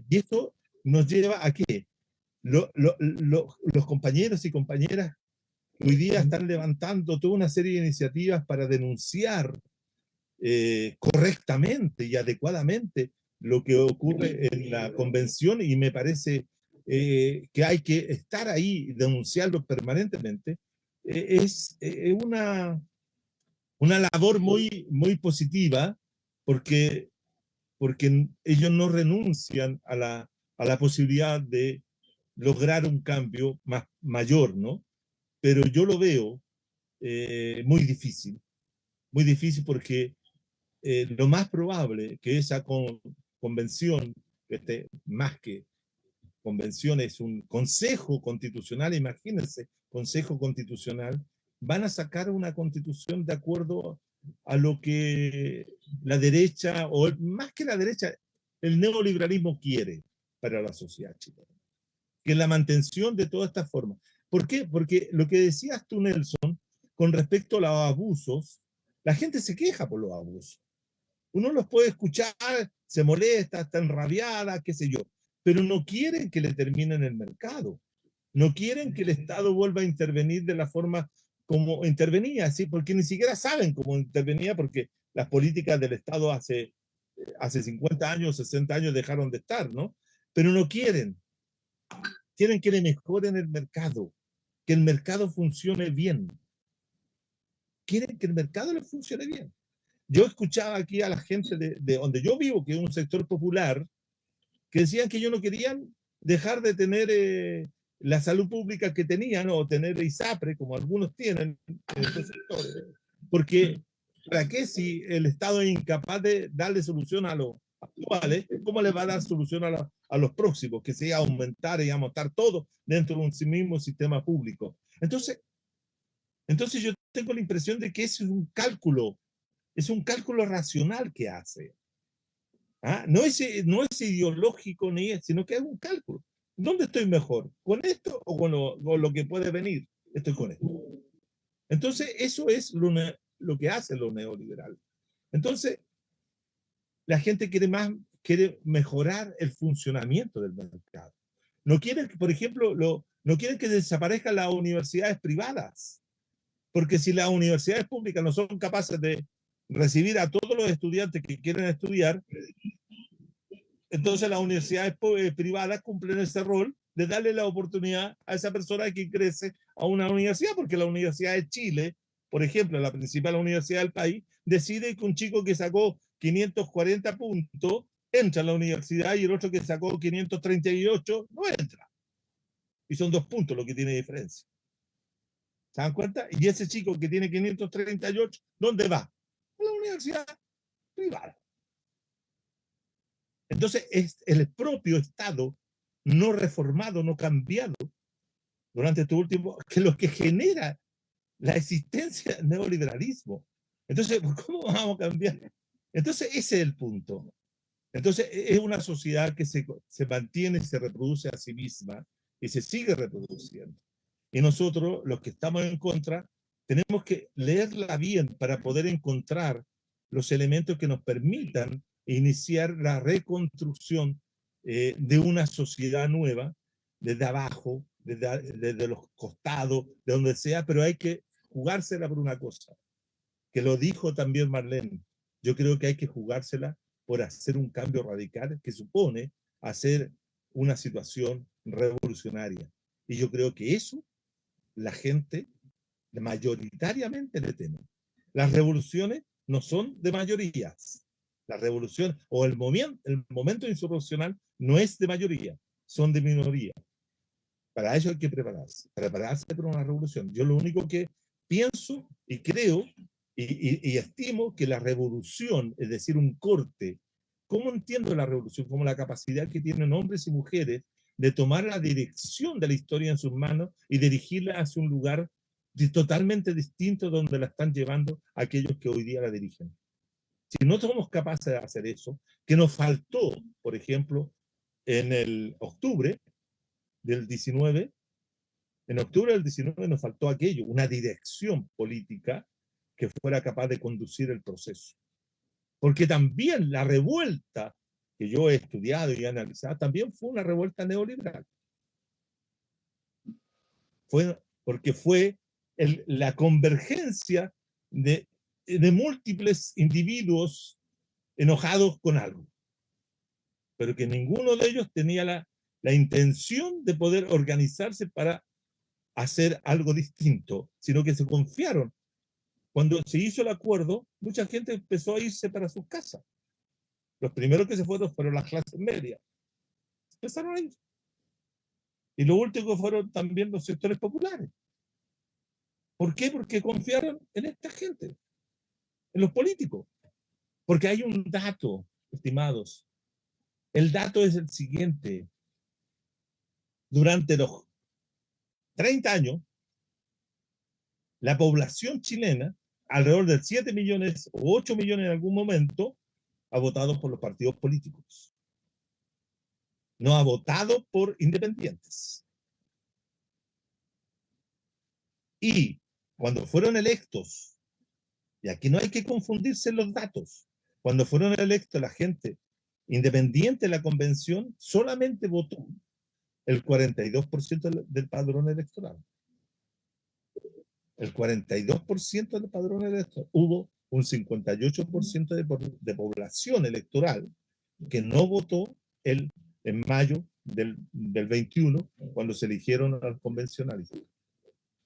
Y esto nos lleva a que los compañeros y compañeras hoy día están levantando toda una serie de iniciativas para denunciar correctamente y adecuadamente lo que ocurre en la convención, y me parece que hay que estar ahí y denunciarlo permanentemente. Es una labor muy, muy positiva, porque ellos no renuncian a la posibilidad de lograr un cambio mayor, ¿no? Pero yo lo veo muy difícil porque lo más probable que esa convención, más que convención, es un consejo constitucional, imagínense, consejo constitucional, van a sacar una constitución de acuerdo a lo que la derecha, o más que la derecha, el neoliberalismo quiere para la sociedad chilena, que es la mantención de todas estas formas. ¿Por qué? Porque lo que decías tú, Nelson, con respecto a los abusos, la gente se queja por los abusos. Uno los puede escuchar, se molesta, está enrabiada, qué sé yo, pero no quieren que le terminen el mercado. No quieren que el Estado vuelva a intervenir de la forma como intervenía, ¿sí? Porque ni siquiera saben cómo intervenía, porque las políticas del Estado hace 50 años, 60 años dejaron de estar, ¿no? Pero no quieren. Quieren que le mejoren el mercado, que el mercado funcione bien. Quieren que el mercado les funcione bien. Yo escuchaba aquí a la gente de donde yo vivo, que es un sector popular, que decían que ellos no querían dejar de tener la salud pública que tenían o tener ISAPRE, como algunos tienen en estos sectores. Porque, ¿para qué si el Estado es incapaz de darle solución a los actuales? ¿Cómo le va a dar solución a los próximos? Que sea aumentar y amontar todo dentro de un mismo sistema público. Entonces yo tengo la impresión de que ese es un cálculo racional que hace. ¿Ah? No es ideológico, sino que es un cálculo. ¿Dónde estoy mejor? ¿Con esto o con lo que puede venir? Estoy con esto. Entonces, eso es lo que hace lo neoliberal. Entonces, la gente quiere mejorar el funcionamiento del mercado. No quieren, por ejemplo, no quieren que desaparezcan las universidades privadas, porque si las universidades públicas no son capaces de recibir a todos los estudiantes que quieren estudiar, entonces las universidades privadas cumplen ese rol de darle la oportunidad a esa persona que ingrese a una universidad, porque la Universidad de Chile, por ejemplo, la principal universidad del país, decide que un chico que sacó 540 puntos entra a la universidad y el otro que sacó 538 no entra. Y son 2 puntos lo que tiene diferencia. ¿Se dan cuenta? Y ese chico que tiene 538, ¿dónde va? A la universidad privada. Entonces, es el propio Estado no reformado, no cambiado durante este último, que es lo que genera la existencia del neoliberalismo. Entonces, ¿cómo vamos a cambiar? Entonces, ese es el punto. Entonces, es una sociedad que se mantiene y se reproduce a sí misma y se sigue reproduciendo. Y nosotros, los que estamos en contra, tenemos que leerla bien para poder encontrar los elementos que nos permitan iniciar la reconstrucción de una sociedad nueva, desde abajo, desde los costados, de donde sea, pero hay que jugársela por una cosa, que lo dijo también Marlene. Yo creo que hay que jugársela por hacer un cambio radical que supone hacer una situación revolucionaria. Y yo creo que eso la gente mayoritariamente le teme. Las revoluciones no son de mayorías. La revolución o el momento insurreccional no es de mayoría, son de minoría. Para eso hay que prepararse para una revolución. Yo lo único que pienso y creo y estimo que la revolución, es decir, un corte, ¿cómo entiendo la revolución? Como la capacidad que tienen hombres y mujeres de tomar la dirección de la historia en sus manos y dirigirla hacia un lugar totalmente distinto donde la están llevando aquellos que hoy día la dirigen. Si no somos capaces de hacer eso, que nos faltó, por ejemplo, en el octubre del 19, en octubre del 19 nos faltó aquello, una dirección política que fuera capaz de conducir el proceso. Porque también la revuelta que yo he estudiado y analizado, también fue una revuelta neoliberal. Porque fue la convergencia de múltiples individuos enojados con algo, pero que ninguno de ellos tenía la intención de poder organizarse para hacer algo distinto, sino que se confiaron. Cuando se hizo el acuerdo, mucha gente empezó a irse para sus casas. Los primeros que se fueron las clases medias. Empezaron a ir. Y los últimos fueron también los sectores populares. ¿Por qué? Porque confiaron en esta gente, en los políticos. Porque hay un dato, estimados. El dato es el siguiente. Durante los 30 años, la población chilena, alrededor de 7 millones o 8 millones en algún momento, ha votado por los partidos políticos. No ha votado por independientes. Y cuando fueron electos, y aquí no hay que confundirse en los datos, cuando fueron electos la gente independiente de la convención, solamente votó el 42% del padrón electoral. El 42% del padrón electoral. Hubo un 58% de población electoral que no votó en mayo del 21, cuando se eligieron a los convencionalistas.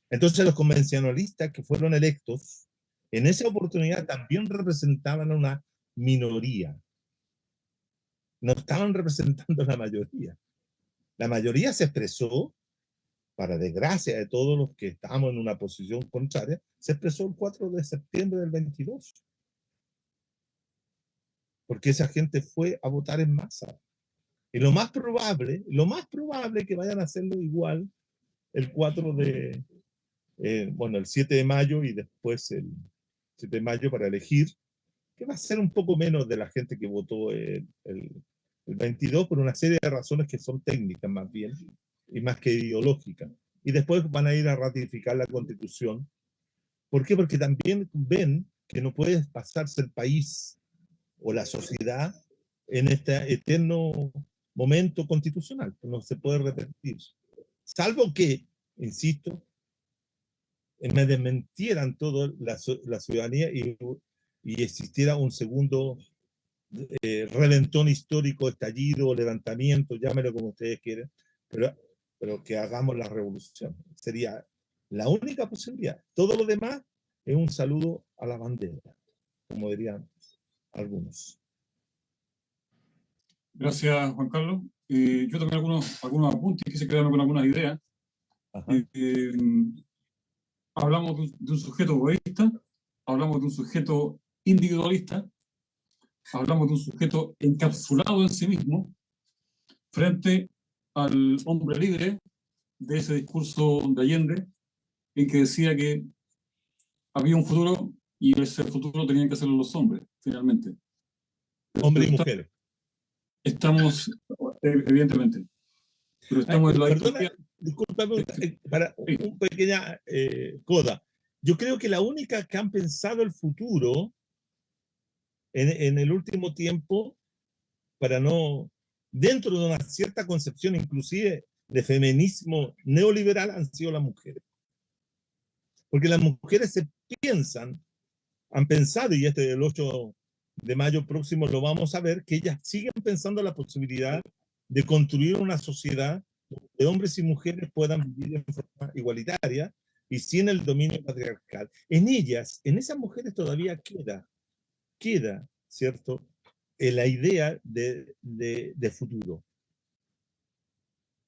Entonces los convencionalistas que fueron electos, en esa oportunidad también representaban a una minoría. No estaban representando a la mayoría. La mayoría se expresó para desgracia de todos los que estamos en una posición contraria, se expresó el 4 de septiembre del 22. Porque esa gente fue a votar en masa. Y lo más probable que vayan a hacerlo igual el 4 de, bueno, el 7 de mayo y después el 7 de mayo para elegir, que va a ser un poco menos de la gente que votó el 22 por una serie de razones que son técnicas más bien y más que ideológicas. Y después van a ir a ratificar la Constitución. ¿Por qué? Porque también ven que no puede pasarse el país o la sociedad en este eterno momento constitucional, no se puede repetir. Salvo que, insisto, me desmentieran toda la ciudadanía y existiera un segundo reventón histórico, estallido, levantamiento, llámelo como ustedes quieran, pero que hagamos la revolución. Sería la única posibilidad. Todo lo demás es un saludo a la bandera, como dirían algunos. Gracias, Juan Carlos. Yo también algunos apuntes, quise quedarme con algunas ideas. Hablamos de un sujeto egoísta, hablamos de un sujeto individualista, hablamos de un sujeto encapsulado en sí mismo frente al hombre libre de ese discurso de Allende, en que decía que había un futuro y ese futuro tenían que hacerlo los hombres, finalmente. Hombres y mujeres. Estamos, evidentemente, pero estamos en la perdona, discúlpame, para un pequeña coda. Yo creo que la única que han pensado el futuro en el último tiempo, para no, dentro de una cierta concepción inclusive de feminismo neoliberal, han sido las mujeres. Porque las mujeres se piensan, han pensado, y este del 8 de mayo próximo lo vamos a ver, que ellas siguen pensando la posibilidad de construir una sociedad donde hombres y mujeres puedan vivir en forma igualitaria y sin el dominio patriarcal. En ellas, en esas mujeres todavía queda, ¿cierto?, la idea de futuro.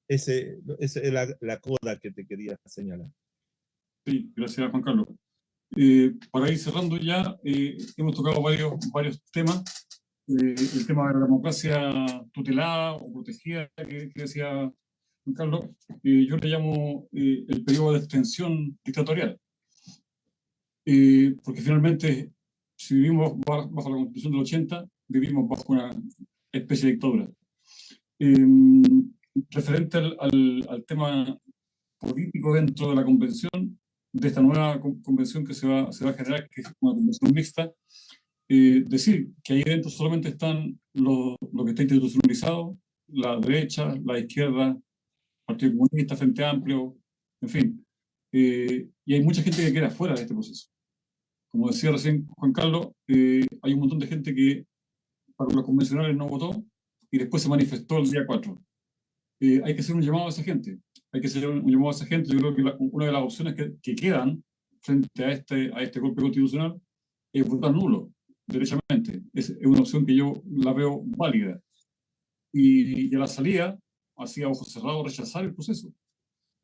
Esa es la coda que te quería señalar. Sí, gracias, Juan Carlos. Para ir cerrando ya, hemos tocado varios temas. El tema de la democracia tutelada o protegida, que decía Juan Carlos, yo le llamo el periodo de extensión dictatorial. Porque finalmente, si vivimos bajo la Constitución del 80, vivimos bajo una especie de dictadura. Referente al tema político dentro de la convención, de esta nueva convención que se va a generar, que es una convención mixta, decir que ahí dentro solamente están lo que está institucionalizado, la derecha, la izquierda, Partido Comunista, Frente Amplio, en fin. Y hay mucha gente que queda fuera de este proceso. Como decía recién Juan Carlos, hay un montón de gente que para los convencionales no votó y después se manifestó el día 4. Hay que hacer un llamado a esa gente. Hay que hacer un llamado a esa gente. Yo creo que una de las opciones que quedan frente a este golpe constitucional es votar nulo, derechamente. Es una opción que yo la veo válida. Y a la salida, así a ojos cerrados, rechazar el proceso.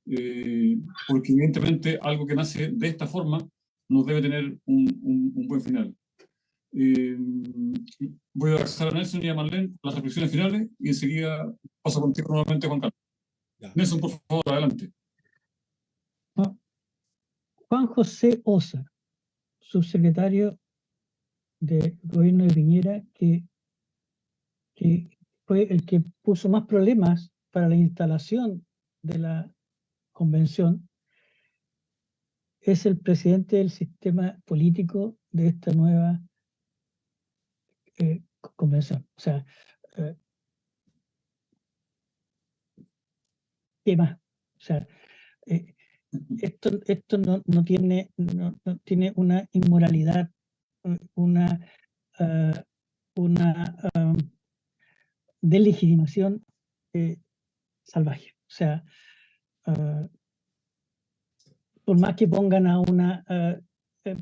Porque evidentemente algo que nace de esta forma no debe tener un buen final. Voy a dejar a Nelson y a Marlene las reflexiones finales y enseguida paso contigo nuevamente, Juan Carlos. Nelson, por favor, adelante. Juan José Osa, subsecretario del gobierno de Piñera, que fue el que puso más problemas para la instalación de la convención, es el presidente del sistema político de esta nueva convención. O sea, ¿qué más? O sea, esto no tiene una inmoralidad, una delegitimación salvaje. O sea, por más que pongan a una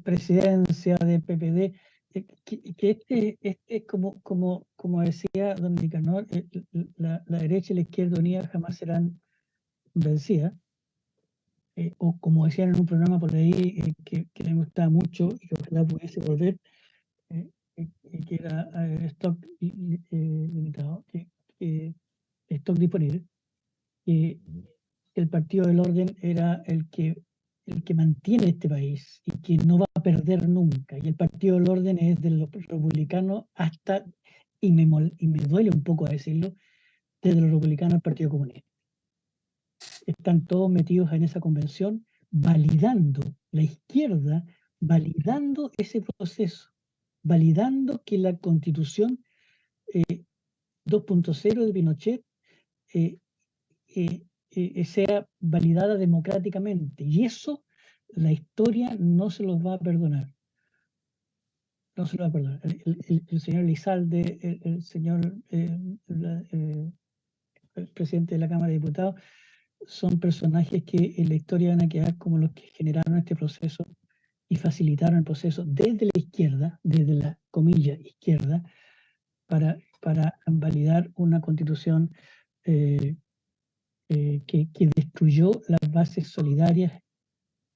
presidencia de PPD, que este es como decía don Nicanor, la derecha y la izquierda unida jamás serán vencidas. o como decían en un programa por ahí que me gustaba mucho y que ojalá pudiese volver, que era stock limitado, stock disponible, que el Partido del Orden era el que mantiene este país y que no va a perder nunca. Y el Partido del Orden es de los republicanos hasta, y me duele un poco decirlo, desde los republicanos al Partido Comunista. Están todos metidos en esa convención, validando la izquierda, validando ese proceso, validando que la Constitución 2.0 de Pinochet sea validada democráticamente. Y eso la historia no se los va a perdonar. No se lo va a perdonar. El señor Lizalde, el señor el presidente de la Cámara de Diputados, son personajes que en la historia van a quedar como los que generaron este proceso y facilitaron el proceso desde la izquierda, desde la comilla izquierda, para validar una constitución que destruyó las bases solidarias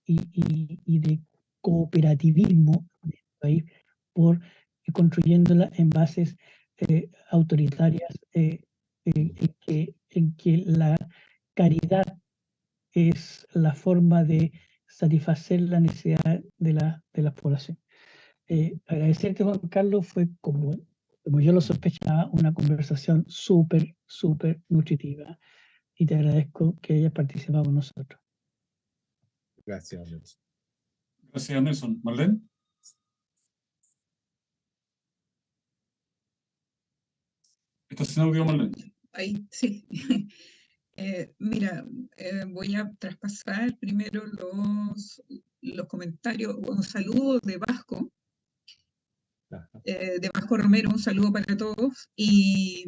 y de cooperativismo del país por construyéndola en bases autoritarias en que la caridad es la forma de satisfacer la necesidad de la población. Agradecerte, Juan Carlos, fue como yo lo sospechaba, una conversación súper, súper nutritiva. Y te agradezco que hayas participado con nosotros. Gracias, Nelson. Gracias, Nelson. ¿Marlene? ¿Estás sin audio, Marlene? Ahí, sí. Mira, voy a traspasar primero los comentarios, un saludo de Vasco. De Vasco Romero, un saludo para todos, y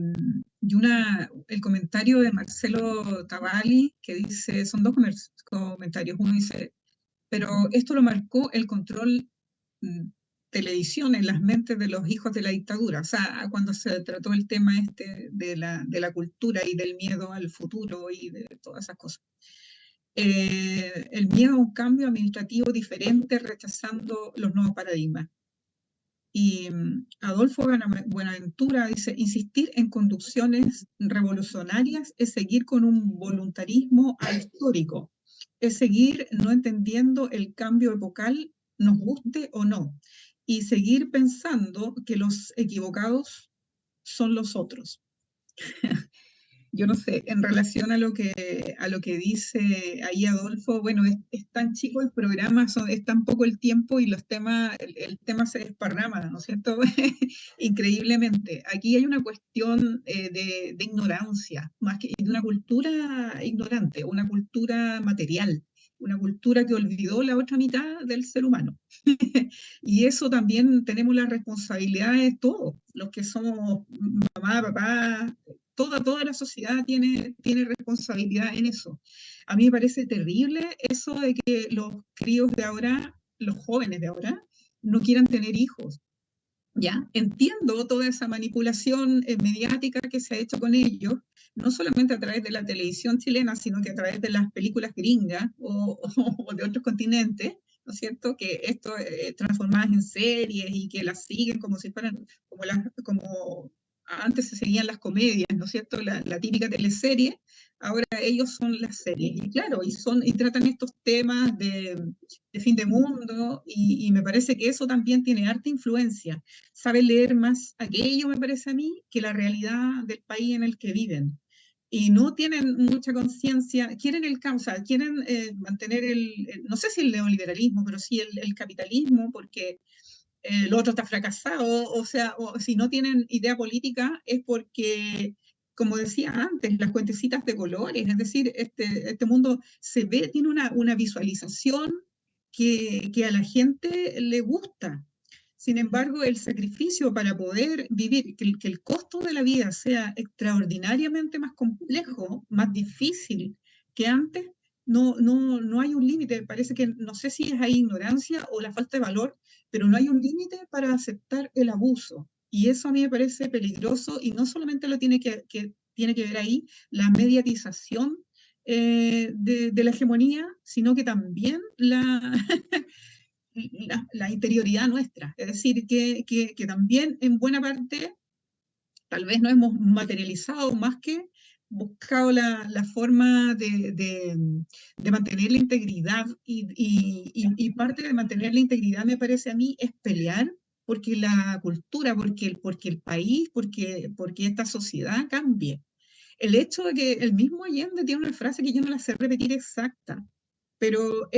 el comentario de Marcelo Tavalli, que dice, son dos comentarios, uno dice, pero esto lo marcó el control televisión en las mentes de los hijos de la dictadura, o sea, cuando se trató el tema de la cultura y del miedo al futuro y de todas esas cosas. El miedo a un cambio administrativo diferente, rechazando los nuevos paradigmas. Y Adolfo Buenaventura dice, insistir en conducciones revolucionarias es seguir con un voluntarismo ahistórico, es seguir no entendiendo el cambio epocal, nos guste o no, y seguir pensando que los equivocados son los otros. Yo no sé, en relación a lo que dice ahí Adolfo, bueno, es tan chico el programa, es tan poco el tiempo y los temas, el tema se desparrama, ¿no es cierto? Increíblemente. Aquí hay una cuestión de ignorancia, más que de una cultura ignorante, una cultura material, una cultura que olvidó la otra mitad del ser humano. Y eso también tenemos la responsabilidad de todos, los que somos mamá, papá, toda la sociedad tiene responsabilidad en eso. A mí me parece terrible eso de que los críos de ahora, los jóvenes de ahora, no quieran tener hijos. ¿Ya? Entiendo toda esa manipulación mediática que se ha hecho con ellos, no solamente a través de la televisión chilena, sino que a través de las películas gringas o de otros continentes, ¿no es cierto? Que esto transformadas en series y que las siguen como si fueran, como antes se seguían las comedias, ¿no es cierto? La típica teleserie, ahora ellos son las series. Y claro, y tratan estos temas de fin de mundo, y me parece que eso también tiene harta influencia. Saben leer más aquello, me parece a mí, que la realidad del país en el que viven. Y no tienen mucha conciencia, quieren o sea, quieren mantener no sé si el neoliberalismo, pero sí el capitalismo, porque lo otro está fracasado, o sea, o si no tienen idea política es porque, como decía antes, las cuentecitas de colores, es decir, este mundo se ve, tiene una visualización que a la gente le gusta. Sin embargo, el sacrificio para poder vivir, que el costo de la vida sea extraordinariamente más complejo, más difícil que antes, no hay un límite. Parece que no sé si es ahí ignorancia o la falta de valor, pero no hay un límite para aceptar el abuso. Y eso a mí me parece peligroso, y no solamente lo tiene que ver ahí la mediatización de la hegemonía, sino que también la interioridad nuestra. Es decir, que también en buena parte tal vez no hemos materializado más que buscado la forma de mantener la integridad y parte de mantener la integridad me parece a mí es pelear porque la cultura, porque el país, porque esta sociedad cambie. El hecho de que el mismo Allende tiene una frase que yo no la sé repetir exacta, pero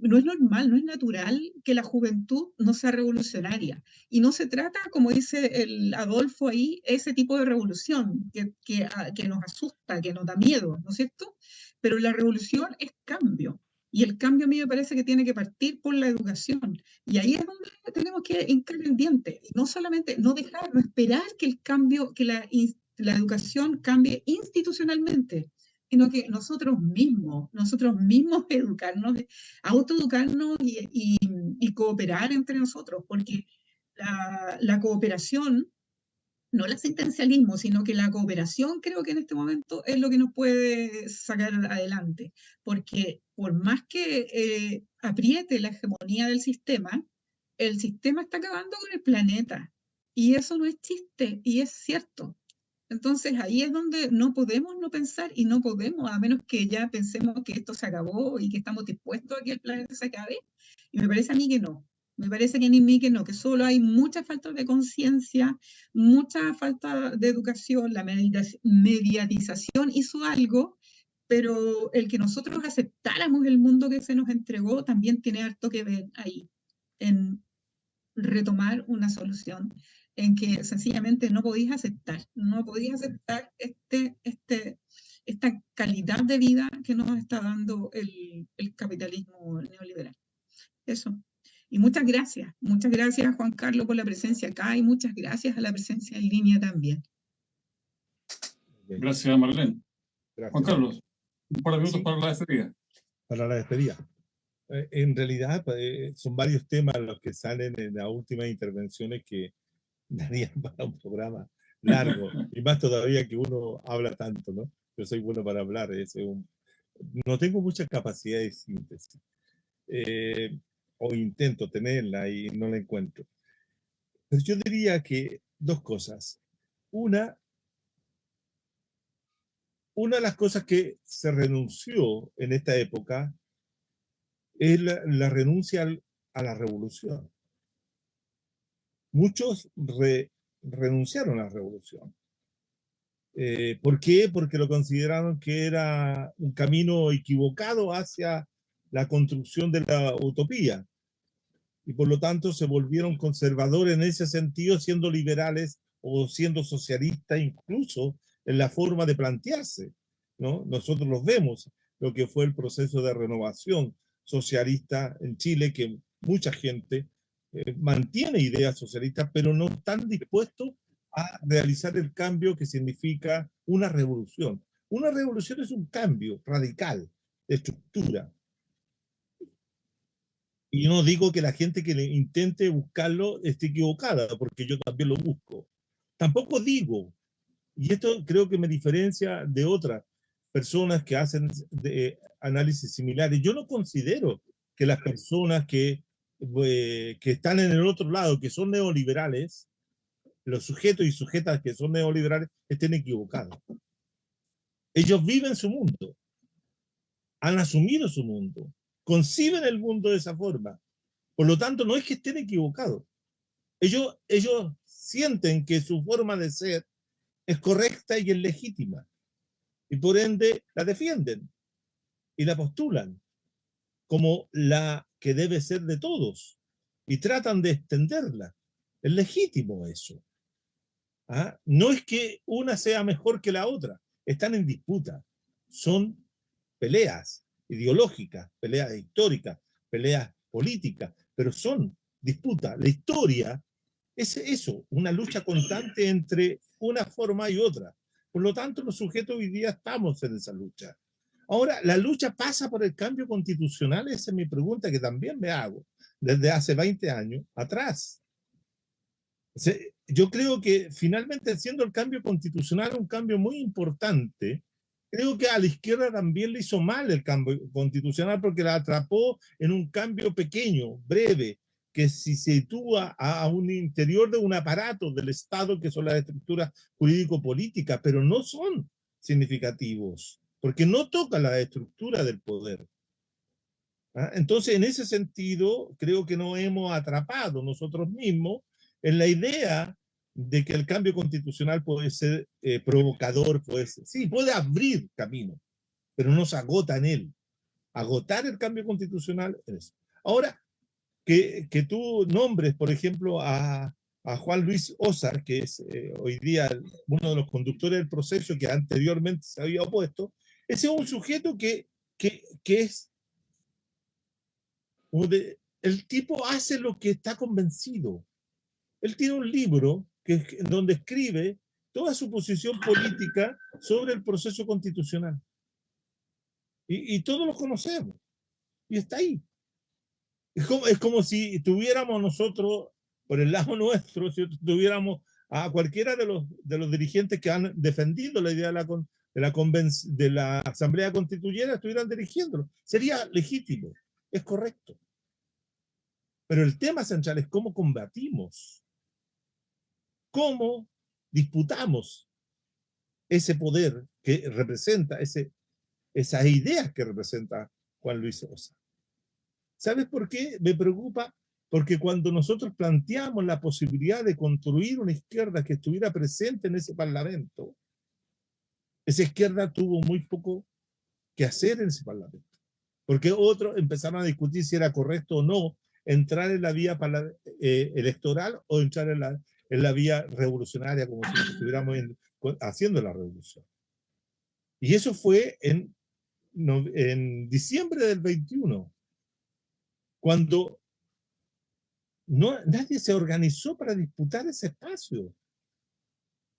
no es normal, no es natural que la juventud no sea revolucionaria. Y no se trata, como dice el Adolfo ahí, ese tipo de revolución que nos asusta, que nos da miedo, ¿no es cierto? Pero la revolución es cambio. Y el cambio a mí me parece que tiene que partir por la educación. Y ahí es donde tenemos que hincar el diente. Y no solamente, no dejar, no esperar que el cambio, que la educación cambie institucionalmente, sino que nosotros mismos educarnos, autoeducarnos y cooperar entre nosotros, porque la cooperación, no el asistencialismo, sino que la cooperación creo que en este momento es lo que nos puede sacar adelante, porque por más que apriete la hegemonía del sistema, el sistema está acabando con el planeta, y eso no es chiste, y es cierto. Entonces ahí es donde no podemos no pensar y no podemos, a menos que ya pensemos que esto se acabó y que estamos dispuestos a que el planeta se acabe. Y me parece a mí que no. Me parece que a mí que no, que solo hay mucha falta de conciencia, mucha falta de educación, la mediatización hizo algo, pero el que nosotros aceptáramos el mundo que se nos entregó también tiene harto que ver ahí, en retomar una solución en que sencillamente no podías aceptar esta calidad de vida que nos está dando el capitalismo neoliberal. Eso. Y muchas gracias Juan Carlos por la presencia acá y muchas gracias a la presencia en línea también. Gracias, Marlene. Gracias. Juan Carlos, un par de minutos para la despedida. Para la despedida. En realidad son varios temas los que salen en las últimas intervenciones que darían para un programa largo, y más todavía que uno habla tanto, ¿no? Yo soy bueno para hablar, no tengo mucha capacidad de síntesis, o intento tenerla y no la encuentro. Pero yo diría que dos cosas. Una de las cosas que se renunció en esta época es la renuncia a la revolución. Muchos renunciaron a la revolución. ¿Por qué? Porque lo consideraron que era un camino equivocado hacia la construcción de la utopía. Y por lo tanto se volvieron conservadores en ese sentido, siendo liberales o siendo socialistas incluso en la forma de plantearse, ¿no? Nosotros los vemos, lo que fue el proceso de renovación socialista en Chile, que mucha gente mantiene ideas socialistas, pero no están dispuestos a realizar el cambio que significa una revolución. Una revolución es un cambio radical de estructura. Y yo no digo que la gente que intente buscarlo esté equivocada, porque yo también lo busco. Tampoco digo, y esto creo que me diferencia de otras personas que hacen análisis similares, yo no considero que las personas que están en el otro lado, que son neoliberales, los sujetos y sujetas que son neoliberales, estén equivocados. Ellos viven su mundo, han asumido su mundo, conciben el mundo de esa forma. Por lo tanto, no es que estén equivocados. Ellos sienten que su forma de ser es correcta y es legítima. Y por ende la defienden y la postulan como la que debe ser de todos. Y tratan de extenderla. Es legítimo eso. ¿Ah? No es que una sea mejor que la otra. Están en disputa. Son peleas ideológicas, peleas históricas, peleas políticas, pero son disputas. La historia es eso, una lucha constante entre una forma y otra. Por lo tanto, los sujetos hoy día estamos en esa lucha. Ahora, ¿la lucha pasa por el cambio constitucional? Esa es mi pregunta que también me hago desde hace 20 años atrás. Yo creo que finalmente siendo el cambio constitucional un cambio muy importante, Creo que a la izquierda también le hizo mal el cambio constitucional porque la atrapó en un cambio pequeño, breve, que se sitúa a un interior de un aparato del Estado que son las estructuras jurídico-políticas, pero no son significativos, porque no toca la estructura del poder. ¿Ah? Entonces, en ese sentido, creo que nos hemos atrapado nosotros mismos en la idea de que el cambio constitucional puede ser provocador, puede ser, sí, puede abrir camino, pero no se agota en él. Agotar el cambio constitucional es eso. Ahora, que tú nombres, por ejemplo, a Juan Luis Osar, que es hoy día uno de los conductores del proceso que anteriormente se había opuesto, ese es un sujeto que es el tipo hace lo que está convencido. Él tiene un libro donde escribe toda su posición política sobre el proceso constitucional. Y todos lo conocemos. Y está ahí. Es como si tuviéramos nosotros, por el lado nuestro, si tuviéramos a cualquiera de los dirigentes que han defendido la idea de la Asamblea Constituyente, estuvieran dirigiéndolo. Sería legítimo, es correcto. Pero el tema central es cómo combatimos, cómo disputamos ese poder que representa, esas ideas que representa Juan Luis Osa. ¿Sabes por qué? Me preocupa porque cuando nosotros planteamos la posibilidad de construir una izquierda que estuviera presente en ese parlamento, esa izquierda tuvo muy poco que hacer en ese parlamento. Porque otros empezaron a discutir si era correcto o no entrar en la vía electoral o entrar en la vía revolucionaria, como si estuviéramos haciendo la revolución. Y eso fue en diciembre del 21, cuando nadie se organizó para disputar ese espacio.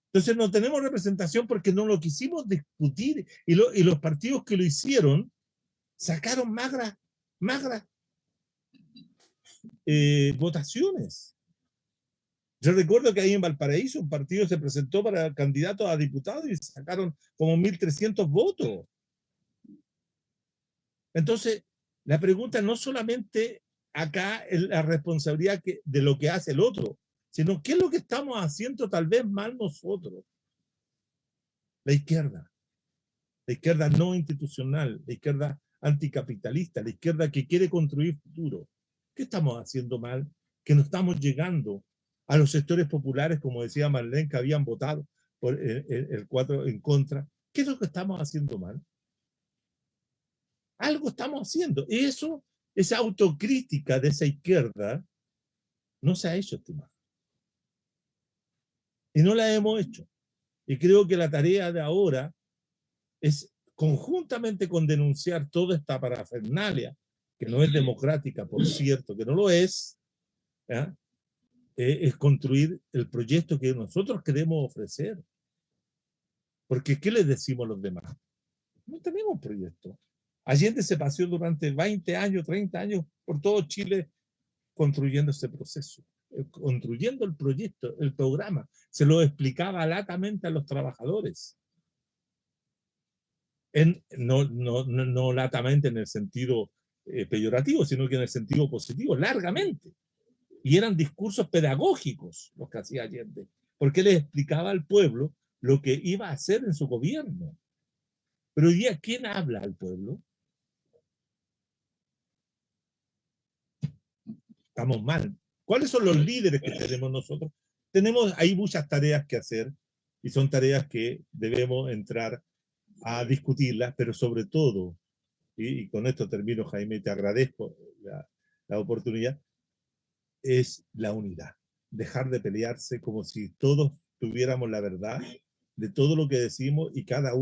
Entonces no tenemos representación porque no lo quisimos discutir y los partidos que lo hicieron sacaron magras votaciones. Yo recuerdo que ahí en Valparaíso un partido se presentó para candidato a diputado y sacaron como 1.300 votos. Entonces, la pregunta no solamente acá es la responsabilidad de lo que hace el otro, sino qué es lo que estamos haciendo tal vez mal nosotros. La izquierda no institucional, la izquierda anticapitalista, la izquierda que quiere construir futuro. ¿Qué estamos haciendo mal? Que no estamos llegando a los sectores populares, como decía Marlene, que habían votado por el 4 en contra. ¿Qué es lo que estamos haciendo mal? Algo estamos haciendo. Y eso, esa autocrítica de esa izquierda, no se ha hecho, estimado. Y no la hemos hecho. Y creo que la tarea de ahora es conjuntamente con denunciar toda esta parafernalia, que no es democrática, por cierto, que no lo es, es construir el proyecto que nosotros queremos ofrecer. Porque ¿qué les decimos a los demás? No tenemos proyecto. Allende se paseó durante 20 años, 30 años por todo Chile construyendo ese proceso, construyendo el proyecto, el programa. Se lo explicaba latamente a los trabajadores. No latamente en el sentido peyorativo, sino que en el sentido positivo, largamente. Y eran discursos pedagógicos los que hacía Allende, porque les explicaba al pueblo lo que iba a hacer en su gobierno. Pero hoy día, ¿quién habla al pueblo? Estamos mal. ¿Cuáles son los líderes que tenemos nosotros? Hay muchas tareas que hacer y son tareas que debemos entrar a discutirlas, pero sobre todo, y con esto termino, Jaime, te agradezco la oportunidad, es la unidad. Dejar de pelearse como si todos tuviéramos la verdad de todo lo que decimos y cada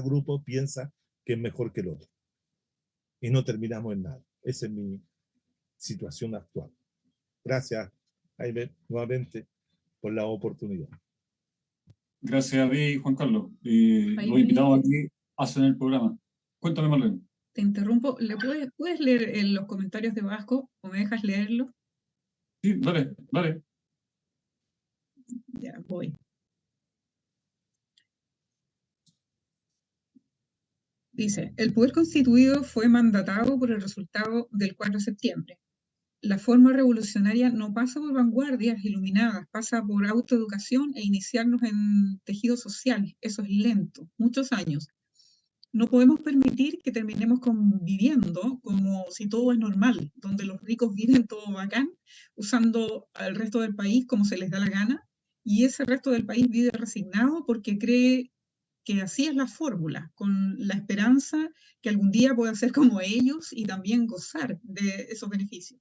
grupo piensa que es mejor que el otro. Y no terminamos en nada. Esa es mi situación actual. Gracias, Jaime, nuevamente por la oportunidad. Gracias a ti, Juan Carlos. Los invitados aquí hacen el programa. Cuéntame, Marlene. Te interrumpo. ¿Puedes leer en los comentarios de Vasco o me dejas leerlo? Sí, dale, dale. Ya, voy. Dice, el poder constituido fue mandatado por el resultado del 4 de septiembre. La forma revolucionaria no pasa por vanguardias iluminadas, pasa por autoeducación e iniciarnos en tejidos sociales. Eso es lento, muchos años. No podemos permitir que terminemos conviviendo como si todo es normal, donde los ricos viven todo bacán, usando al resto del país como se les da la gana, y ese resto del país vive resignado porque cree que así es la fórmula, con la esperanza que algún día pueda ser como ellos y también gozar de esos beneficios.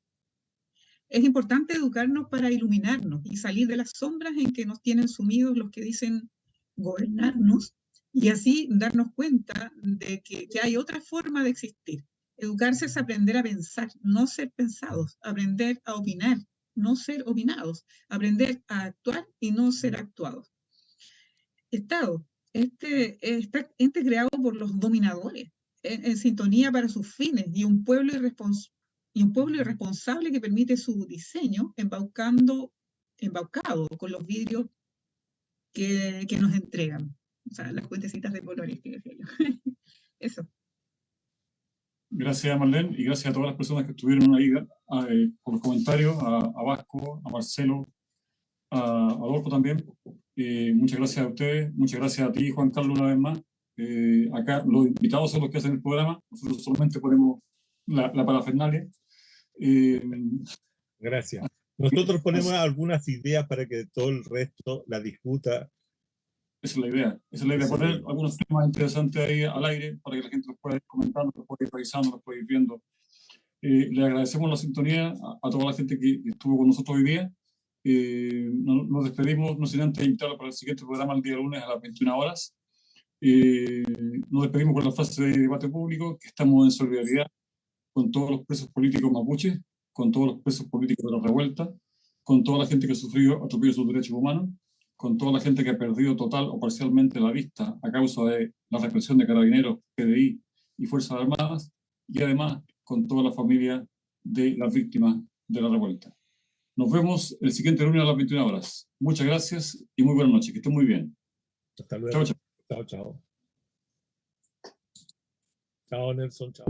Es importante educarnos para iluminarnos y salir de las sombras en que nos tienen sumidos los que dicen gobernarnos y así darnos cuenta de que hay otra forma de existir. Educarse es aprender a pensar, no ser pensados, aprender a opinar, no ser opinados, aprender a actuar y no ser actuados. Estado. Está ente creado por los dominadores, en sintonía para sus fines, y un pueblo irresponsable que permite su diseño, embaucado con los vidrios que nos entregan. O sea, las cuentecitas de colores que decía yo. Eso. Gracias, Marlene, y gracias a todas las personas que estuvieron ahí por los comentarios, a Vasco, a Marcelo, a Adolfo también. Muchas gracias a ustedes, muchas gracias a ti, Juan Carlos, una vez más. Acá los invitados son los que hacen el programa, nosotros solamente ponemos la parafernalia. Gracias. Nosotros ponemos algunas ideas para que todo el resto la discuta. Esa es la idea, poner algunos temas interesantes ahí al aire para que la gente los pueda ir comentando, los pueda ir revisando, los pueda ir viendo. Le agradecemos la sintonía a toda la gente que estuvo con nosotros hoy día. Nos despedimos, no sin antes invitarlos para el siguiente programa el día lunes a las 21 horas. Nos despedimos con la frase de debate público, que estamos en solidaridad con todos los presos políticos mapuches, con todos los presos políticos de la revuelta, con toda la gente que ha sufrido atropello de sus derechos humanos, con toda la gente que ha perdido total o parcialmente la vista a causa de la represión de Carabineros, PDI y Fuerzas Armadas, y además con toda la familia de las víctimas de la revuelta. Nos vemos el siguiente lunes a las 21 horas. Muchas gracias y muy buenas noches. Que estén muy bien. Hasta luego. Chao, chao. Chao, chao. Chao, Nelson. Chao.